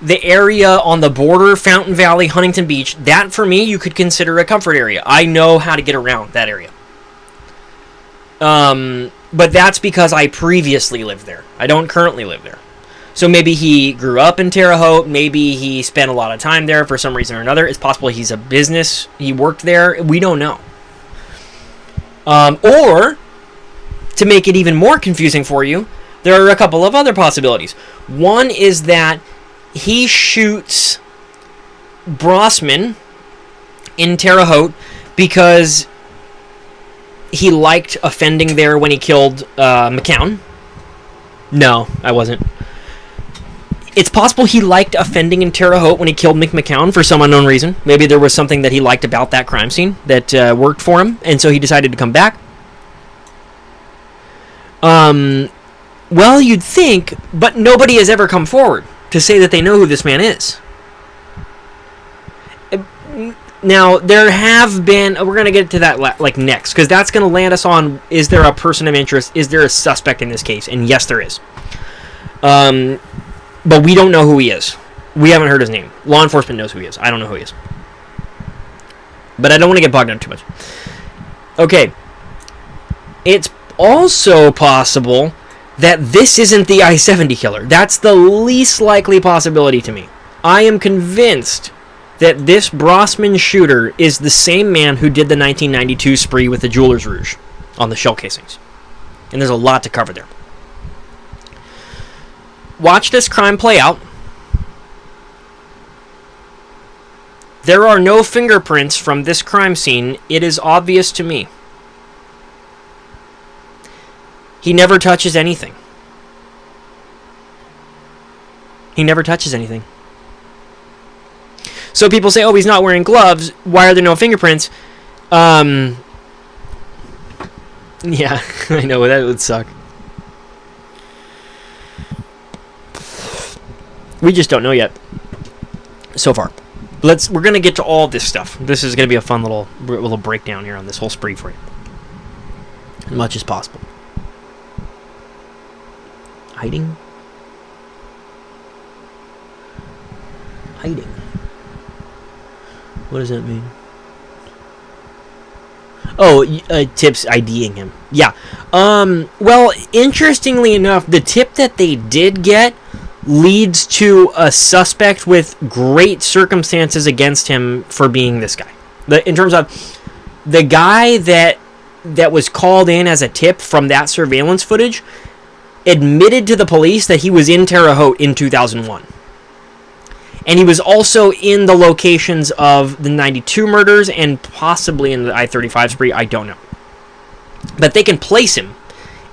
Speaker 1: the area on the border, Fountain Valley, Huntington Beach, that for me you could consider a comfort area. I know how to get around that area. But that's because I previously lived there. I don't currently live there. So maybe he grew up in Terre Haute. Maybe he spent a lot of time there for some reason or another. It's possible he's a business. He worked there. We don't know. Or, to make it even more confusing for you, there are a couple of other possibilities. One is that he shoots Brossman in Terre Haute because he liked offending there when he killed McCown. No, I wasn't. It's possible he liked offending in Terre Haute when he killed Mick McCown for some unknown reason. Maybe there was something that he liked about that crime scene that worked for him, and so he decided to come back. Well, you'd think, but nobody has ever come forward to say that they know who this man is. Now, there have been... We're going to get to that next, because that's going to land us on, is there a person of interest? Is there a suspect in this case? And yes, there is. But we don't know who he is. We haven't heard his name. Law enforcement knows who he is. I don't know who he is. But I don't want to get bogged down too much. Okay. It's also possible that this isn't the I-70 killer. That's the least likely possibility to me. I am convinced that this Brossman shooter is the same man who did the 1992 spree with the Jeweler's Rouge on the shell casings. And there's a lot to cover there. Watch this crime play out. There are no fingerprints from this crime scene. It is obvious to me. He never touches anything. He never touches anything. So people say, oh, he's not wearing gloves. Why are there no fingerprints? Yeah, I know, that would suck. We just don't know yet. So far. We're going to get to all this stuff. This is going to be a fun little breakdown here on this whole spree for you. As much as possible. Hiding? Hiding. What does that mean? Oh, tips IDing him. Yeah. Well, interestingly enough, the tip that they did get leads to a suspect with great circumstances against him for being this guy. In terms of the guy that was called in as a tip from that surveillance footage admitted to the police that he was in Terre Haute in 2001. And he was also in the locations of the 92 murders and possibly in the I-35 spree. I don't know. But they can place him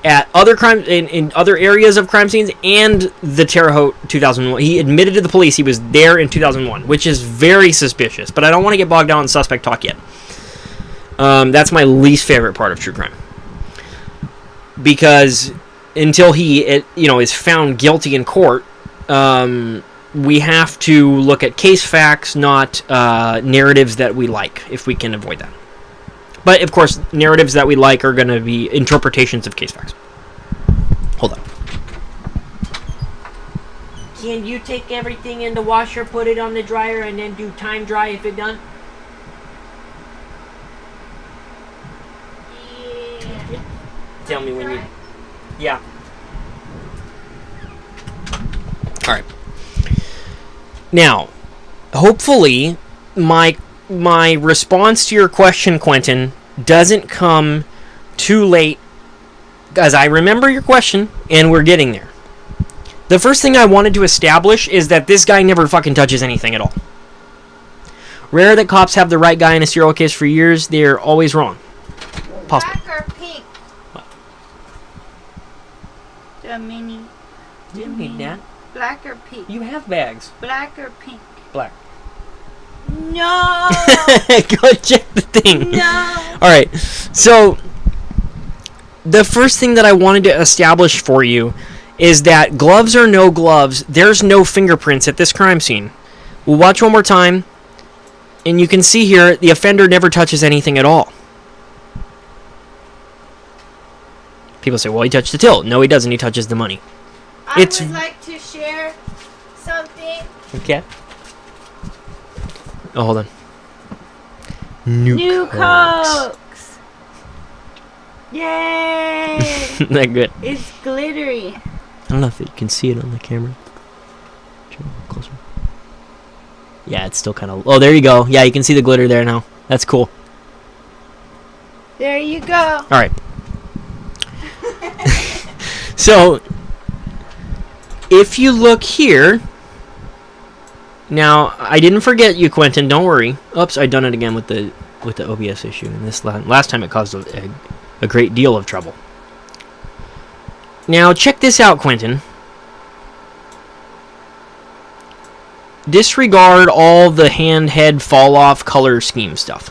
Speaker 1: at other crimes in other areas of crime scenes and the Terre Haute 2001. He admitted to the police he was there in 2001, which is very suspicious. But I don't want to get bogged down in suspect talk yet. That's my least favorite part of true crime. Because until he is found guilty in court, we have to look at case facts, not narratives that we like, if we can avoid that. But, of course, narratives that we like are going to be interpretations of case facts. Hold on. Can you take everything in the washer, put it on the dryer, and then do time dry if it's done? Yeah. Tell me when you... Yeah. Alright. Now, hopefully, my response to your question, Quentin, doesn't come too late, as I remember your question, and we're getting there. The first thing I wanted to establish is that this guy never fucking touches anything at all. Rare that cops have the right guy in a serial case for years. They're always wrong. Possible.
Speaker 2: Black or pink?
Speaker 1: What?
Speaker 2: The mini.
Speaker 1: You don't need that.
Speaker 2: Black or pink?
Speaker 1: You have bags.
Speaker 2: Black or pink?
Speaker 1: Black.
Speaker 2: No!
Speaker 1: Go check the thing.
Speaker 2: No!
Speaker 1: Alright, so the first thing that I wanted to establish for you is that gloves or no gloves, there's no fingerprints at this crime scene. We'll watch one more time, and you can see here the offender never touches anything at all. People say, well, he touched the till. No, he doesn't. He touches the money.
Speaker 2: I would like to share something.
Speaker 1: Okay. Oh, hold on.
Speaker 2: Nuke Hoax. Yay!
Speaker 1: That good.
Speaker 2: It's glittery.
Speaker 1: I don't know if you can see it on the camera. Turn it closer. Yeah, it's still kind of... Oh, there you go. Yeah, you can see the glitter there now. That's cool.
Speaker 2: There you go.
Speaker 1: All right. So, if you look here... Now, I didn't forget you, Quentin. Don't worry. Oops, I done it again with the OBS issue. And this last time it caused a great deal of trouble. Now, check this out, Quentin. disregard all the hand, head, fall off, color scheme stuff.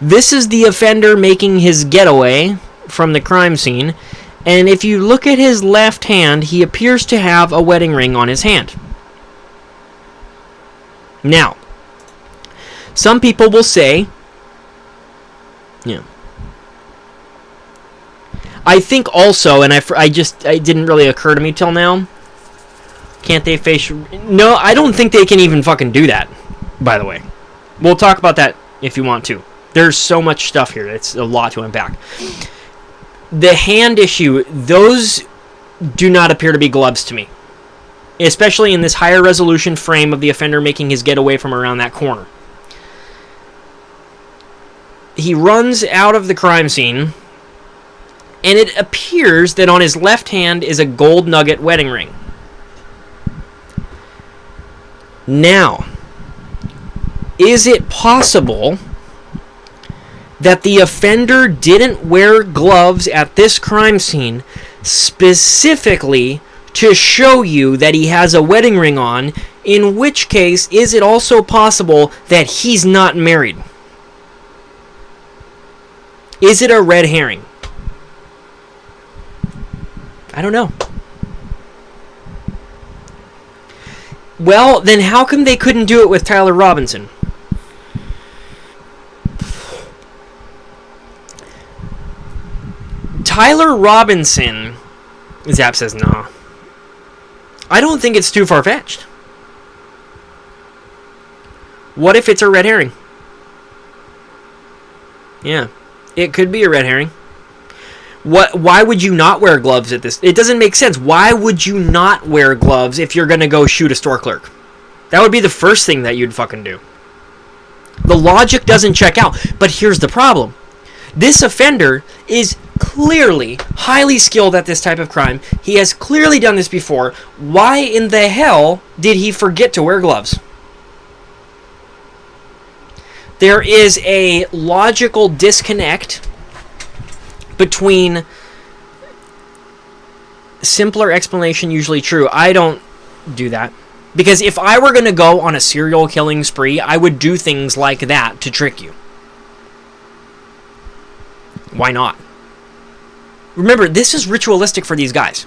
Speaker 1: This is the offender making his getaway from the crime scene, and if you look at his left hand, he appears to have a wedding ring on his hand. Now, some people will say, yeah. I think also, and it didn't really occur to me till now, can't they face... No, I don't think they can even fucking do that, by the way. We'll talk about that if you want to. There's so much stuff here. It's a lot to unpack. The hand issue, those do not appear to be gloves to me. Especially in this higher resolution frame of the offender making his getaway from around that corner. He runs out of the crime scene, and it appears that on his left hand is a gold nugget wedding ring. Now, is it possible that the offender didn't wear gloves at this crime scene specifically to show you that he has a wedding ring on, in which case is it also possible that he's not married? Is it a red herring? I don't know. Well, then how come they couldn't do it with Tyler Robinson? Tyler Robinson, Zap says, nah. I don't think it's too far-fetched. What if it's a red herring? Yeah, it could be a red herring. Why would you not wear gloves at this? It doesn't make sense. Why would you not wear gloves if you're going to go shoot a store clerk? That would be the first thing that you'd fucking do. The logic doesn't check out. But here's the problem. This offender is clearly highly skilled at this type of crime. He has clearly done this before. Why in the hell did he forget to wear gloves? There is a logical disconnect between simpler explanation usually true. I don't do that. Because if I were going to go on a serial killing spree, I would do things like that to trick you. Why not? Remember, this is ritualistic for these guys.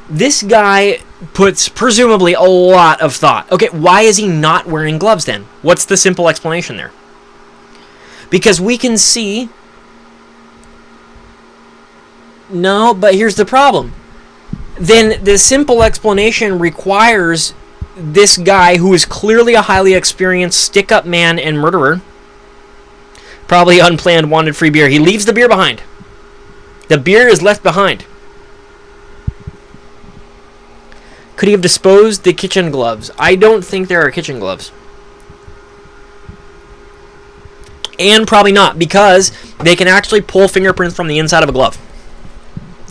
Speaker 1: This guy puts, presumably, a lot of thought. Okay, why is he not wearing gloves then? What's the simple explanation there? Because we can see... No, but here's the problem. Then the simple explanation requires this guy, who is clearly a highly experienced stick-up man and murderer, probably unplanned, wanted free beer. He leaves the beer behind. The beer is left behind. Could he have disposed the kitchen gloves? I don't think there are kitchen gloves. And probably not, because they can actually pull fingerprints from the inside of a glove.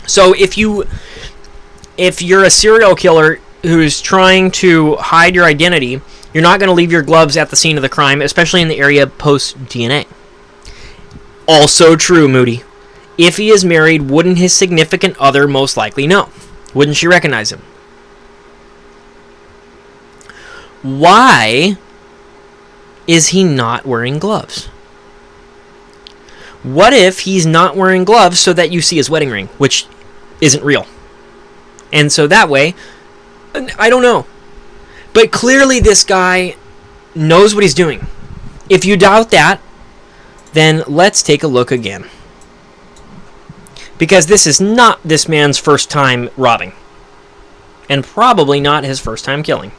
Speaker 1: So if you're a serial killer who's trying to hide your identity, you're not going to leave your gloves at the scene of the crime, especially in the area post-DNA. Also true, Moody. If he is married, wouldn't his significant other most likely know? Wouldn't she recognize him? Why is he not wearing gloves? What if he's not wearing gloves so that you see his wedding ring, which isn't real? And so that way, I don't know. But clearly this guy knows what he's doing. If you doubt that, then let's take a look again. Because this is not this man's first time robbing. And probably not his first time killing.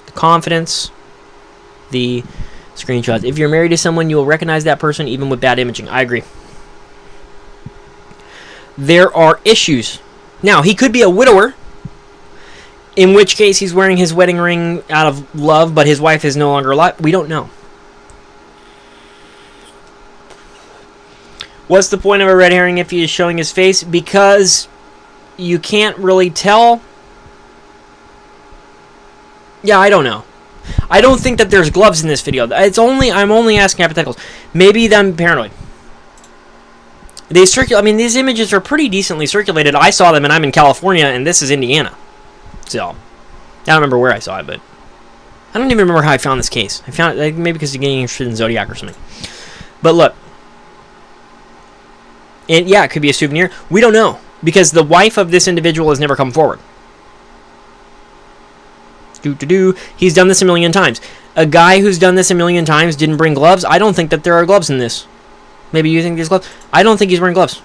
Speaker 1: The confidence, the screenshots. If you're married to someone, you will recognize that person even with bad imaging. I agree. There are issues. Now, he could be a widower, in which case he's wearing his wedding ring out of love, but his wife is no longer alive. We don't know. What's the point of a red herring if he is showing his face? Because you can't really tell. Yeah, I don't know. I don't think that there's gloves in this video. I'm only asking hypotheticals. Maybe I'm paranoid. They circulate. I mean, these images are pretty decently circulated. I saw them, and I'm in California, and this is Indiana. So, I don't remember where I saw it, but I don't even remember how I found this case. I found it maybe because you're getting interested in Zodiac or something. But look, and yeah, it could be a souvenir. We don't know because the wife of this individual has never come forward. He's done this a million times. A guy who's done this a million times didn't bring gloves. I don't think that there are gloves in this. Maybe you think there's gloves. I don't think he's wearing gloves.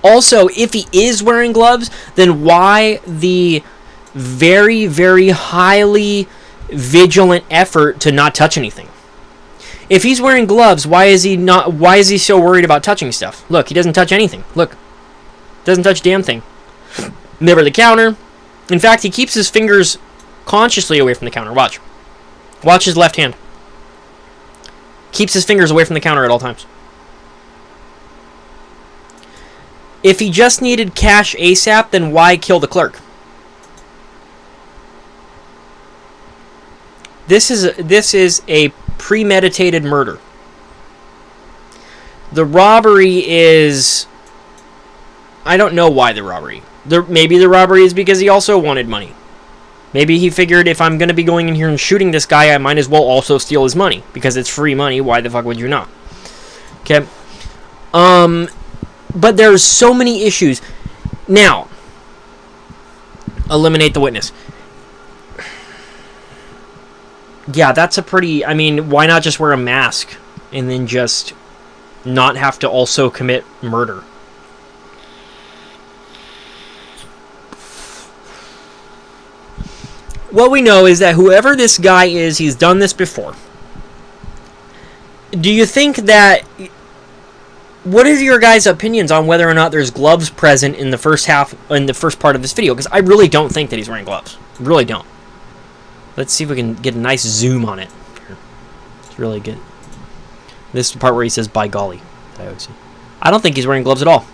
Speaker 1: Also, if he is wearing gloves, then why the very, very highly vigilant effort to not touch anything? If he's wearing gloves, why is he so worried about touching stuff? Look, he doesn't touch anything. Look. Doesn't touch a damn thing. Never the counter. In fact, he keeps his fingers consciously away from the counter. Watch. Watch his left hand. Keeps his fingers away from the counter at all times. If he just needed cash ASAP, then why kill the clerk? This is a premeditated murder. The robbery is... I don't know why the robbery. Maybe the robbery is because he also wanted money. Maybe he figured if I'm going to be going in here and shooting this guy, I might as well also steal his money. Because it's free money, why the fuck would you not? Okay. But there's so many issues. Now, eliminate the witness. Yeah, that's a pretty... I mean, why not just wear a mask and then just not have to also commit murder? What we know is that whoever this guy is, he's done this before. Do you think that... What are your guys' opinions on whether or not there's gloves present in the first part of this video? Because I really don't think that he's wearing gloves. I really don't. Let's see if we can get a nice zoom on it. It's really good. This is the part where he says, by golly. I don't think he's wearing gloves at all.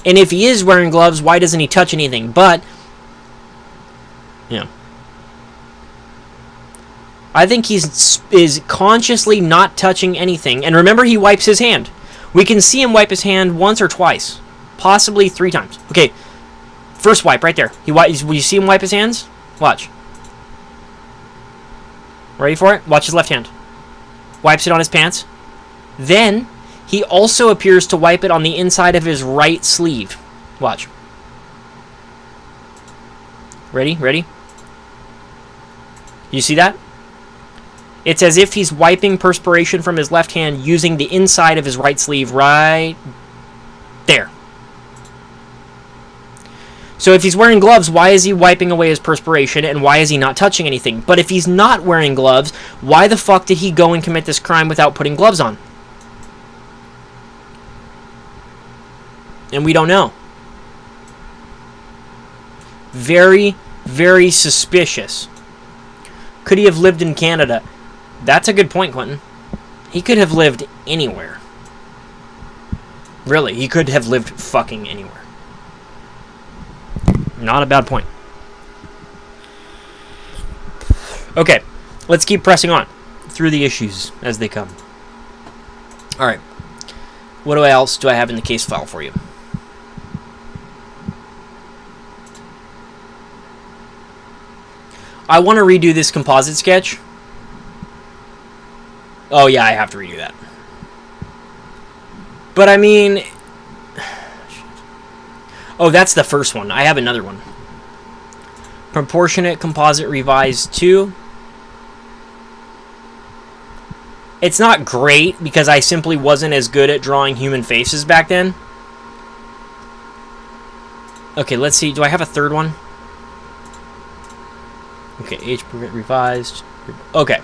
Speaker 1: And if he is wearing gloves, why doesn't he touch anything? But, yeah. I think is consciously not touching anything. And remember, he wipes his hand. We can see him wipe his hand once or twice. Possibly 3 times. Okay, first wipe right there. Will you see him wipe his hands? Watch. Ready for it? Watch his left hand. Wipes it on his pants. Then, he also appears to wipe it on the inside of his right sleeve. Watch. Ready? Ready? You see that? It's as if he's wiping perspiration from his left hand using the inside of his right sleeve right there. So if he's wearing gloves, why is he wiping away his perspiration and why is he not touching anything? But if he's not wearing gloves, why the fuck did he go and commit this crime without putting gloves on? And we don't know. Very, very suspicious. Could he have lived in Canada? That's a good point, Quentin. He could have lived anywhere. Really, he could have lived fucking anywhere. Not a bad point. Okay, let's keep pressing on through the issues as they come. Alright. What else do I have in the case file for you? I want to redo this composite sketch. Oh yeah, I have to redo that. But I mean... Oh, that's the first one. I have another one. Proportionate Composite Revised 2. It's not great because I simply wasn't as good at drawing human faces back then. Okay, let's see. Do I have a third one? Okay, age revised. Okay.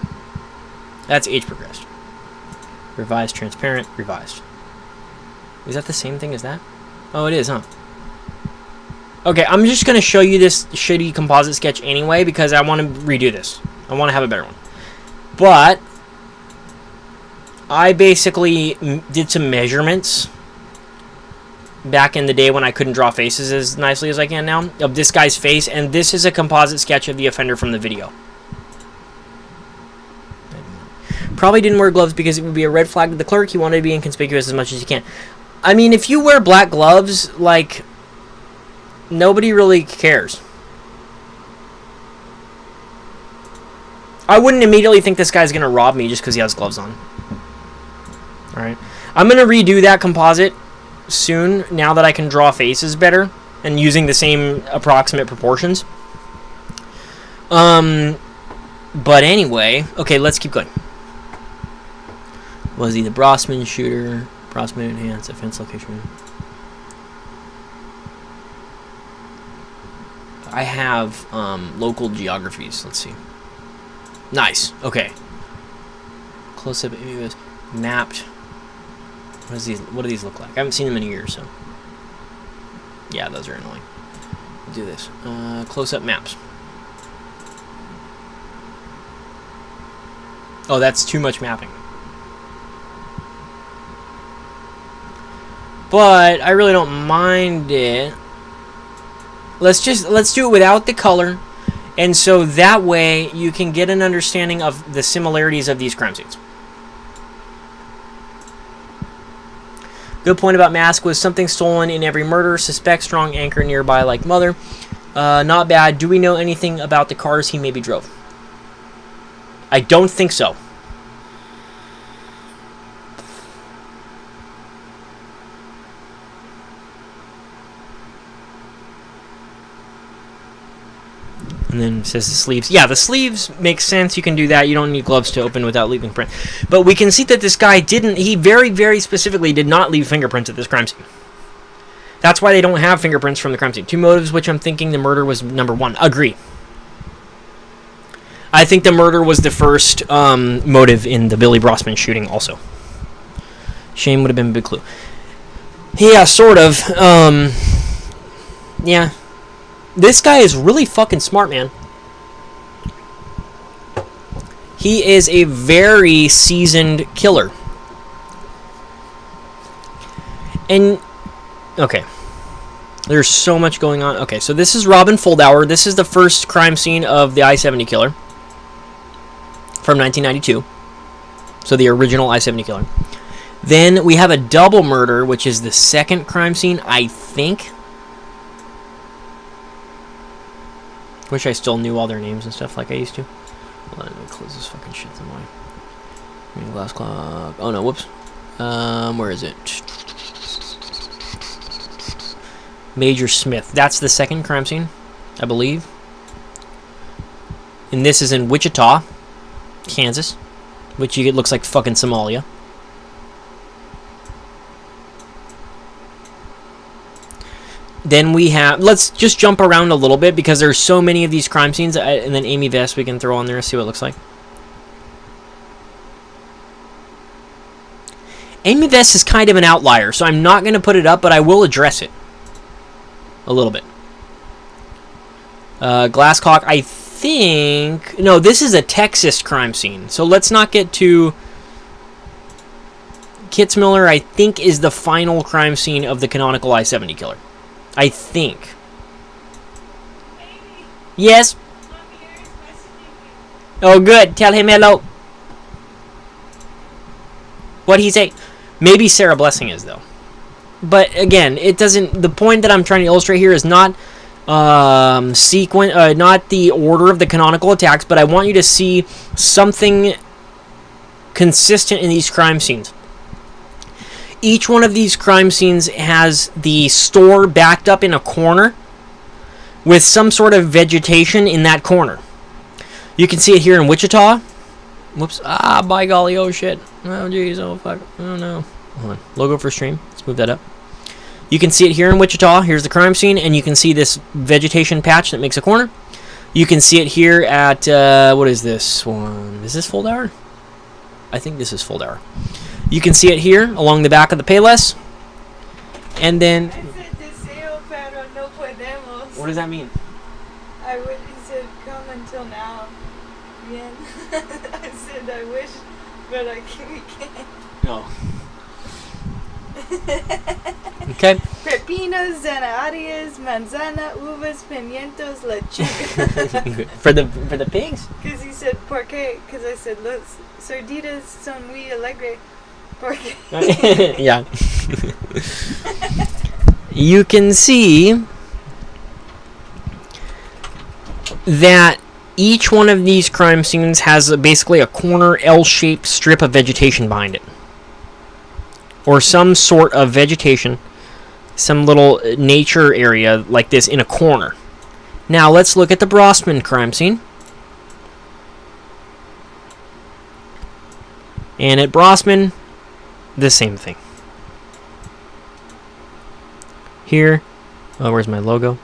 Speaker 1: That's age progressed. Revised, transparent, revised. Is that the same thing as that? Oh, it is, huh? Okay, I'm just going to show you this shitty composite sketch anyway because I want to redo this. I want to have a better one. But I basically did some measurements back in the day when I couldn't draw faces as nicely as I can now of this guy's face, and this is a composite sketch of the offender from the video. Probably didn't wear gloves because it would be a red flag to the clerk. He wanted to be inconspicuous as much as he can. I mean, if you wear black gloves, like, nobody really cares. I wouldn't immediately think this guy's going to rob me just because he has gloves on. Alright. I'm going to redo that composite soon, now that I can draw faces better and using the same approximate proportions. But anyway, okay, let's keep going. Was he the Brossman shooter? Brossman enhanced offense location. I have local geographies. Let's see. Nice. Okay. Close up images mapped. What do these look like? I haven't seen them in a year, so. Yeah, those are annoying. We'll do this. Close up maps. Oh, that's too much mapping. But I really don't mind it. Let's do it without the color, and so that way you can get an understanding of the similarities of these crime scenes. Good point about mask was something stolen in every murder. Suspect strong anchor nearby like mother. Not bad. Do we know anything about the cars he maybe drove? I don't think so. And then it says the sleeves. Yeah, the sleeves make sense. You can do that. You don't need gloves to open without leaving print. But we can see that this guy didn't. He very, very specifically did not leave fingerprints at this crime scene. That's why they don't have fingerprints from the crime scene. Two motives, which I'm thinking the murder was number one. Agree. I think the murder was the first motive in the Billy Brossman shooting also. Shame would have been a big clue. Yeah, sort of. Yeah. This guy is really fucking smart, man. He is a very seasoned killer. And, okay. There's so much going on. Okay, so this is Robin Foldauer. This is the first crime scene of the I-70 killer. From 1992. So the original I-70 killer. Then we have a double murder, which is the second crime scene, I think. Wish I still knew all their names and stuff like I used to. Hold on, let me close this fucking shit some way. Glass clock. Oh no, whoops. Where is it? Major Smith. That's the second crime scene, I believe. And this is in Wichita, Kansas, which it looks like fucking Somalia. Then we have, let's just jump around a little bit because there's so many of these crime scenes, and then Amy Vest we can throw on there, see what it looks like. Amy Vest is kind of an outlier, so I'm not going to put it up, but I will address it a little bit. Glasscock, I think, no, this is a Texas crime scene, so let's not get too... Kitzmiller, I think, is the final crime scene of the canonical I-70 killer. I think.
Speaker 2: Baby,
Speaker 1: Yes?
Speaker 2: Mommy is messaging
Speaker 1: Oh, good. Tell him hello. What'd he say? Maybe Sarah Blessing is, though. But, again, it doesn't... The point that I'm trying to illustrate here is not not the order of the canonical attacks, but I want you to see something consistent in these crime scenes. Each one of these crime scenes has the store backed up in a corner with some sort of vegetation in that corner. You can see it here in Wichita. Whoops. Ah, by golly, oh shit. Oh jeez, oh fuck. Oh no. Hold on. Logo for stream. Let's move that up. You can see it here in Wichita. Here's the crime scene, and you can see this vegetation patch that makes a corner. You can see it here at, what is this one? Is this Foldauer? I think this is Foldauer. You can see it here along the back of the Payless. And then...
Speaker 2: I said deseo, pero no podemos.
Speaker 1: What does that mean?
Speaker 2: I wish he said come until now. Bien. I said I wish But we can't.
Speaker 1: No. Okay.
Speaker 2: Pepinos, zanahorias, manzana, uvas, pimientos, lechuga.
Speaker 1: for the pigs?
Speaker 2: Because he said porque, because I said los sorditas son muy alegre. Porque.
Speaker 1: Yeah. You can see that each one of these crime scenes has basically a corner L-shaped strip of vegetation behind it. Or some sort of vegetation, some little nature area like this in a corner. Now let's look at the Brossman crime scene. And at Brossman, the same thing. Here, oh, where's my logo?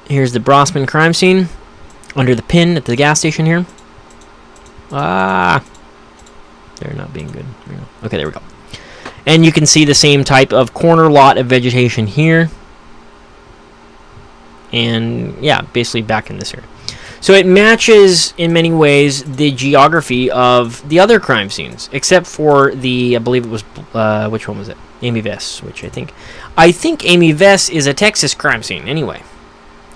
Speaker 1: Here's the Brossman crime scene under the pin at the gas station here. Ah. They're not being good. Okay, there we go. And you can see the same type of corner lot of vegetation here. And yeah, basically back in this area. So it matches in many ways the geography of the other crime scenes, except for the, I believe it was, which one was it? Amy Vess, which I think Amy Vess is a Texas crime scene anyway.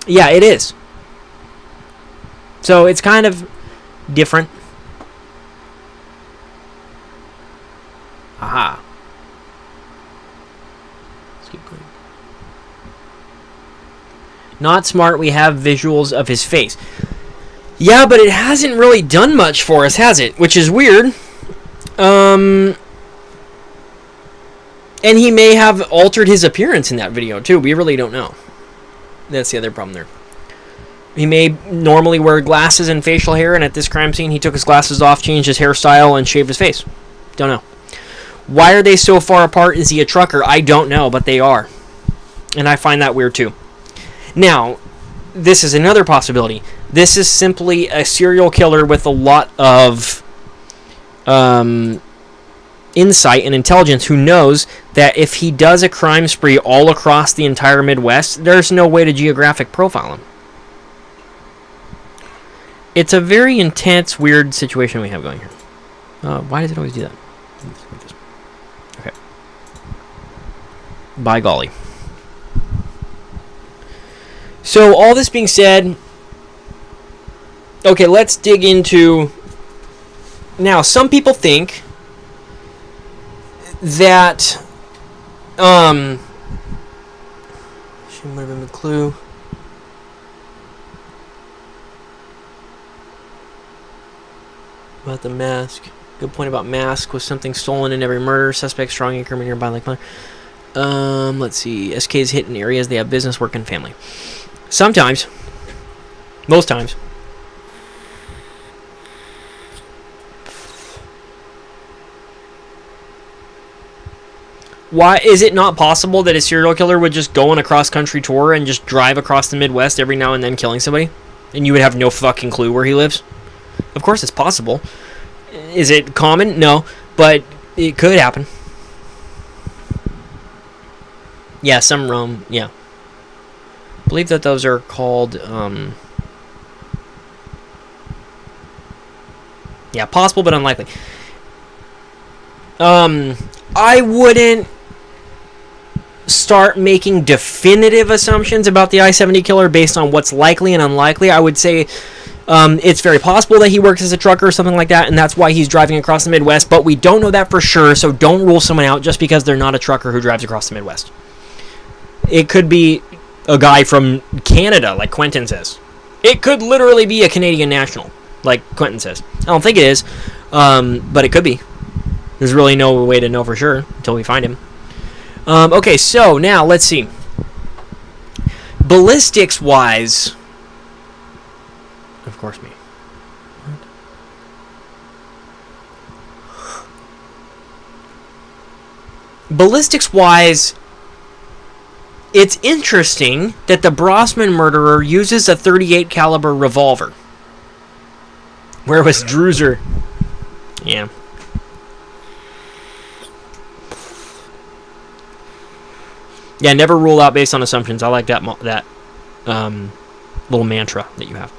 Speaker 1: Yeah, it is. So it's kind of different. Aha. Let's keep going. Not smart, we have visuals of his face. Yeah, but it hasn't really done much for us, has it? Which is weird. And he may have altered his appearance in that video, too. We really don't know. That's the other problem there. He may normally wear glasses and facial hair, and at this crime scene, he took his glasses off, changed his hairstyle, and shaved his face. Don't know. Why are they so far apart? Is he a trucker? I don't know, but they are. And I find that weird too. Now, this is another possibility. This is simply a serial killer with a lot of insight and intelligence who knows that if he does a crime spree all across the entire Midwest, there's no way to geographic profile him. It's a very intense, weird situation we have going here. Why does it always do that? Okay. By golly. So, all this being said, okay, let's dig into... Now, some people think that... She might have been a clue. About the mask. Good point about mask. Was something stolen in every murder? Suspect strong increment nearby like mother. Let's see. SKs hit in areas they have business, work, and family. Sometimes. Most times. Why is it not possible that a serial killer would just go on a cross-country tour and just drive across the Midwest every now and then killing somebody? And you would have no fucking clue where he lives? Of course it's possible. Is it common? No. But it could happen. Yeah, some roam. Yeah. I believe that those are called... yeah, possible but unlikely. I wouldn't start making definitive assumptions about the I-70 killer based on what's likely and unlikely. I would say it's very possible that he works as a trucker or something like that, and that's why he's driving across the Midwest, but we don't know that for sure, so don't rule someone out just because they're not a trucker who drives across the Midwest. It could be a guy from Canada, like Quentin says. It could literally be a Canadian national, like Quentin says. I don't think it is, but it could be. There's really no way to know for sure until we find him. Okay, so now let's see. Ballistics-wise... Of course me. Ballistics-wise, it's interesting that the Brossman murderer uses a .38 caliber revolver. Where was Druser? Yeah. Yeah, never rule out based on assumptions. I like that little mantra that you have.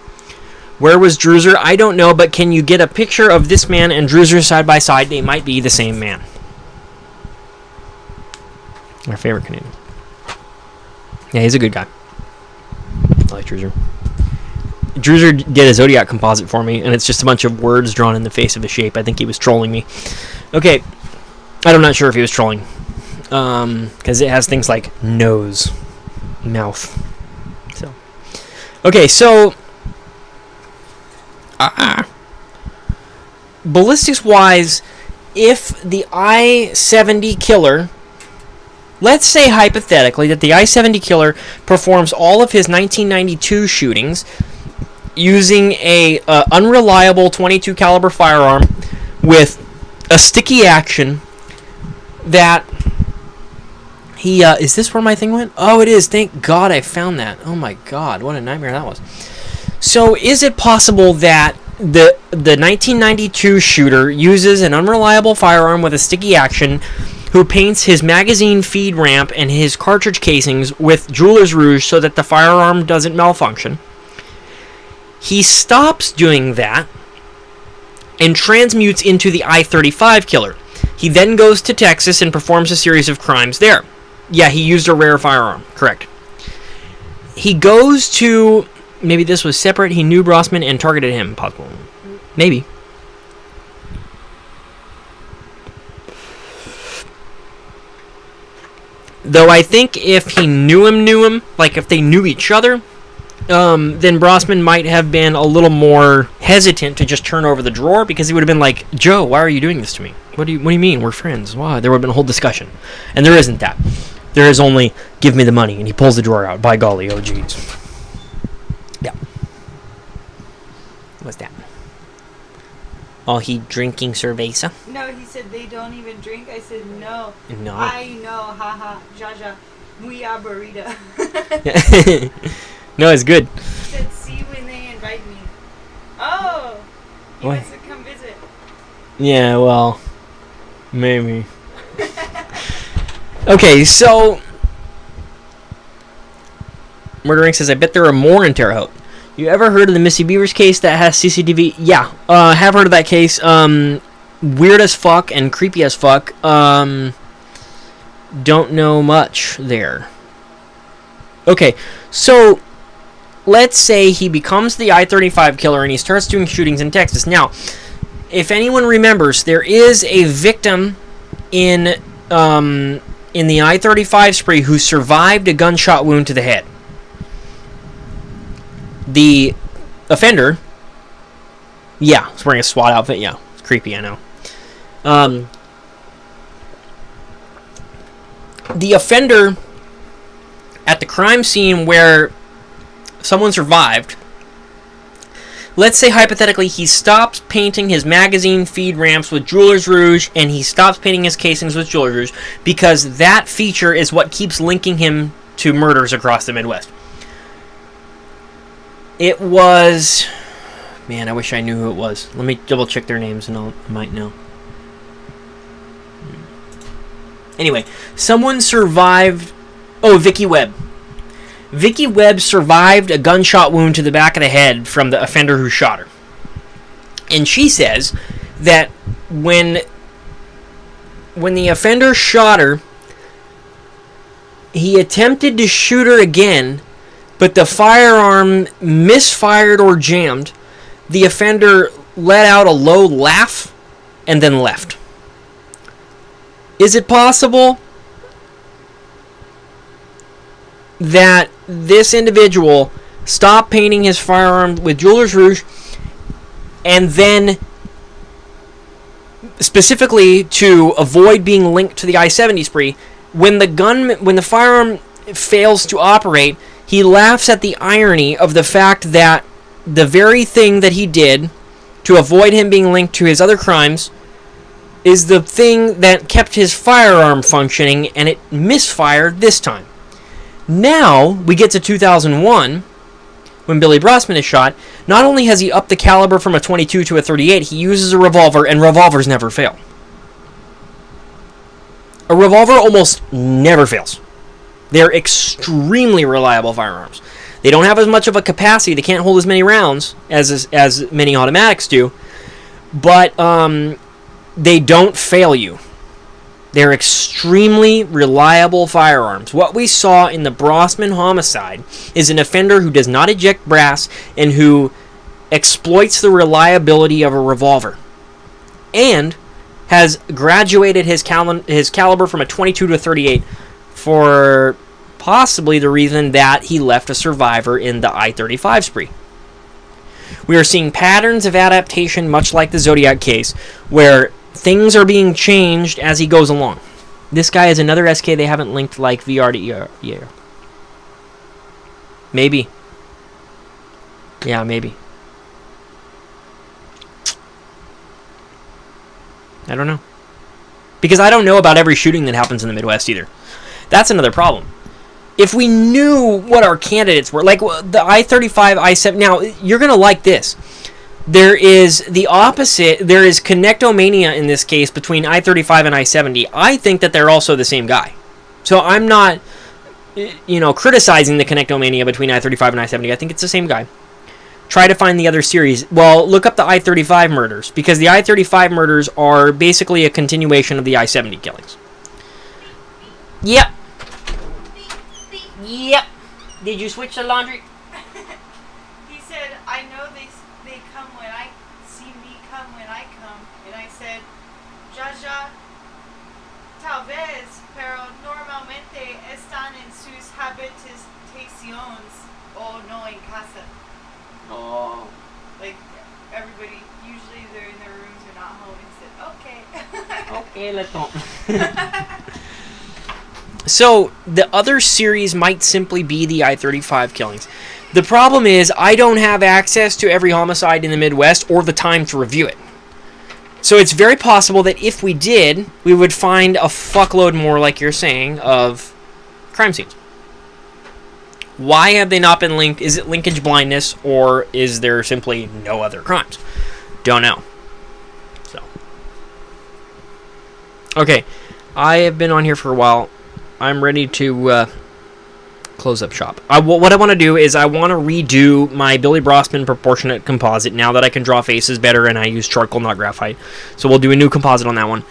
Speaker 1: Where was Druser? I don't know, but can you get a picture of this man and Druser side by side? They might be the same man. Our favorite Canadian. Yeah, he's a good guy. I like Druser. Druser did a Zodiac composite for me, and it's just a bunch of words drawn in the face of a shape. I think he was trolling me. Okay, I'm not sure if he was trolling. Because it has things like nose, mouth. So, okay, so ballistics-wise, if the I-70 killer, let's say hypothetically that the I-70 killer performs all of his 1992 shootings using a unreliable 22 caliber firearm with a sticky action that he is this where my thing went? Oh, it is. Thank God I found that. Oh my God, what a nightmare that was. So is it possible that the 1992 shooter uses an unreliable firearm with a sticky action, who paints his magazine feed ramp and his cartridge casings with Jeweler's Rouge so that the firearm doesn't malfunction? He stops doing that and transmutes into the I-35 killer. He then goes to Texas and performs a series of crimes there. Yeah, he used a rare firearm. Correct. He goes to... Maybe this was separate. He knew Brossman and targeted him. Possible. Maybe. Though I think if he knew him, like if they knew each other, then Brossman might have been a little more hesitant to just turn over the drawer, because he would have been like, Joe, why are you doing this to me? What do you mean? We're friends. Why? There would have been a whole discussion. And there isn't that. There is only, give me the money, and he pulls the drawer out. By golly, oh jeez. Yeah. What's that? Oh, he drinking cerveza?
Speaker 2: No, he said they don't even drink. I said no.
Speaker 1: No.
Speaker 2: I know, haha, jaja, muy aburrida.
Speaker 1: No, it's good.
Speaker 2: He said, see when they invite me. Oh, he wants to come visit.
Speaker 1: Yeah, well, maybe. Okay, so Murdering says, I bet there are more in Terre Haute. You ever heard of the Missy Beavers case that has CCTV? Yeah, have heard of that case. Weird as fuck and creepy as fuck. Don't know much there. Okay, so let's say he becomes the I-35 killer and he starts doing shootings in Texas. Now, if anyone remembers, there is a victim in the I-35 spree who survived a gunshot wound to the head. The offender, yeah, he's wearing a SWAT outfit. Yeah, it's creepy, I know. The offender at the crime scene where someone survived, let's say hypothetically he stops painting his magazine feed ramps with Jeweler's Rouge and he stops painting his casings with Jeweler's Rouge, because that feature is what keeps linking him to murders across the Midwest. It was... Man, I wish I knew who it was. Let me double check their names and I might know. Anyway, someone survived... Oh, Vicky Webb. Vicky Webb survived a gunshot wound to the back of the head from the offender who shot her. And she says that when the offender shot her, he attempted to shoot her again, but the firearm misfired or jammed. The offender let out a low laugh and then left. Is it possible that this individual stopped painting his firearm with Jeweler's Rouge and then, specifically to avoid being linked to the I-70 spree, when the firearm fails to operate, he laughs at the irony of the fact that the very thing that he did to avoid him being linked to his other crimes is the thing that kept his firearm functioning, and it misfired this time. Now, we get to 2001, when Billy Brossman is shot. Not only has he upped the caliber from a 22 to a 38, he uses a revolver, and revolvers never fail. A revolver almost never fails. They're extremely reliable firearms. They don't have as much of a capacity. They can't hold as many rounds as many automatics do. But they don't fail you. They're extremely reliable firearms. What we saw in the Brossman homicide is an offender who does not eject brass and who exploits the reliability of a revolver. And has graduated his caliber from a 22 to a 38 for possibly the reason that he left a survivor in the I-35 spree. We are seeing patterns of adaptation, much like the Zodiac case, where things are being changed as he goes along. This guy is another SK they haven't linked like VR to ER. Yeah. Maybe. Yeah, maybe. I don't know. Because I don't know about every shooting that happens in the Midwest either. That's another problem. If we knew what our candidates were, like the I-35, I-70, now you're going to like this. There is the opposite. There is connectomania in this case between I-35 and I-70. I think that they're also the same guy. So I'm not, criticizing the connectomania between I-35 and I-70. I think it's the same guy. Try to find the other series. Well, look up the I-35 murders, because the I-35 murders are basically a continuation of the I-70 killings. Yep. Yep. Did you switch the laundry?
Speaker 2: He said, I know they come when I see me come when I come. And I said, Jaja, tal vez, pero normalmente están en sus habitaciones o no en casa.
Speaker 1: Oh.
Speaker 2: Like, everybody, usually they're in their rooms or not home. And said, okay.
Speaker 1: Okay, let's go. So, the other series might simply be the I-35 killings. The problem is, I don't have access to every homicide in the Midwest or the time to review it. So it's very possible that if we did, we would find a fuckload more, like you're saying, of crime scenes. Why have they not been linked? Is it linkage blindness, or is there simply no other crimes? Don't know. So. Okay, I have been on here for a while. I'm ready to close up shop. What I want to do is I want to redo my Billy Brossman proportionate composite now that I can draw faces better and I use charcoal, not graphite. So we'll do a new composite on that one.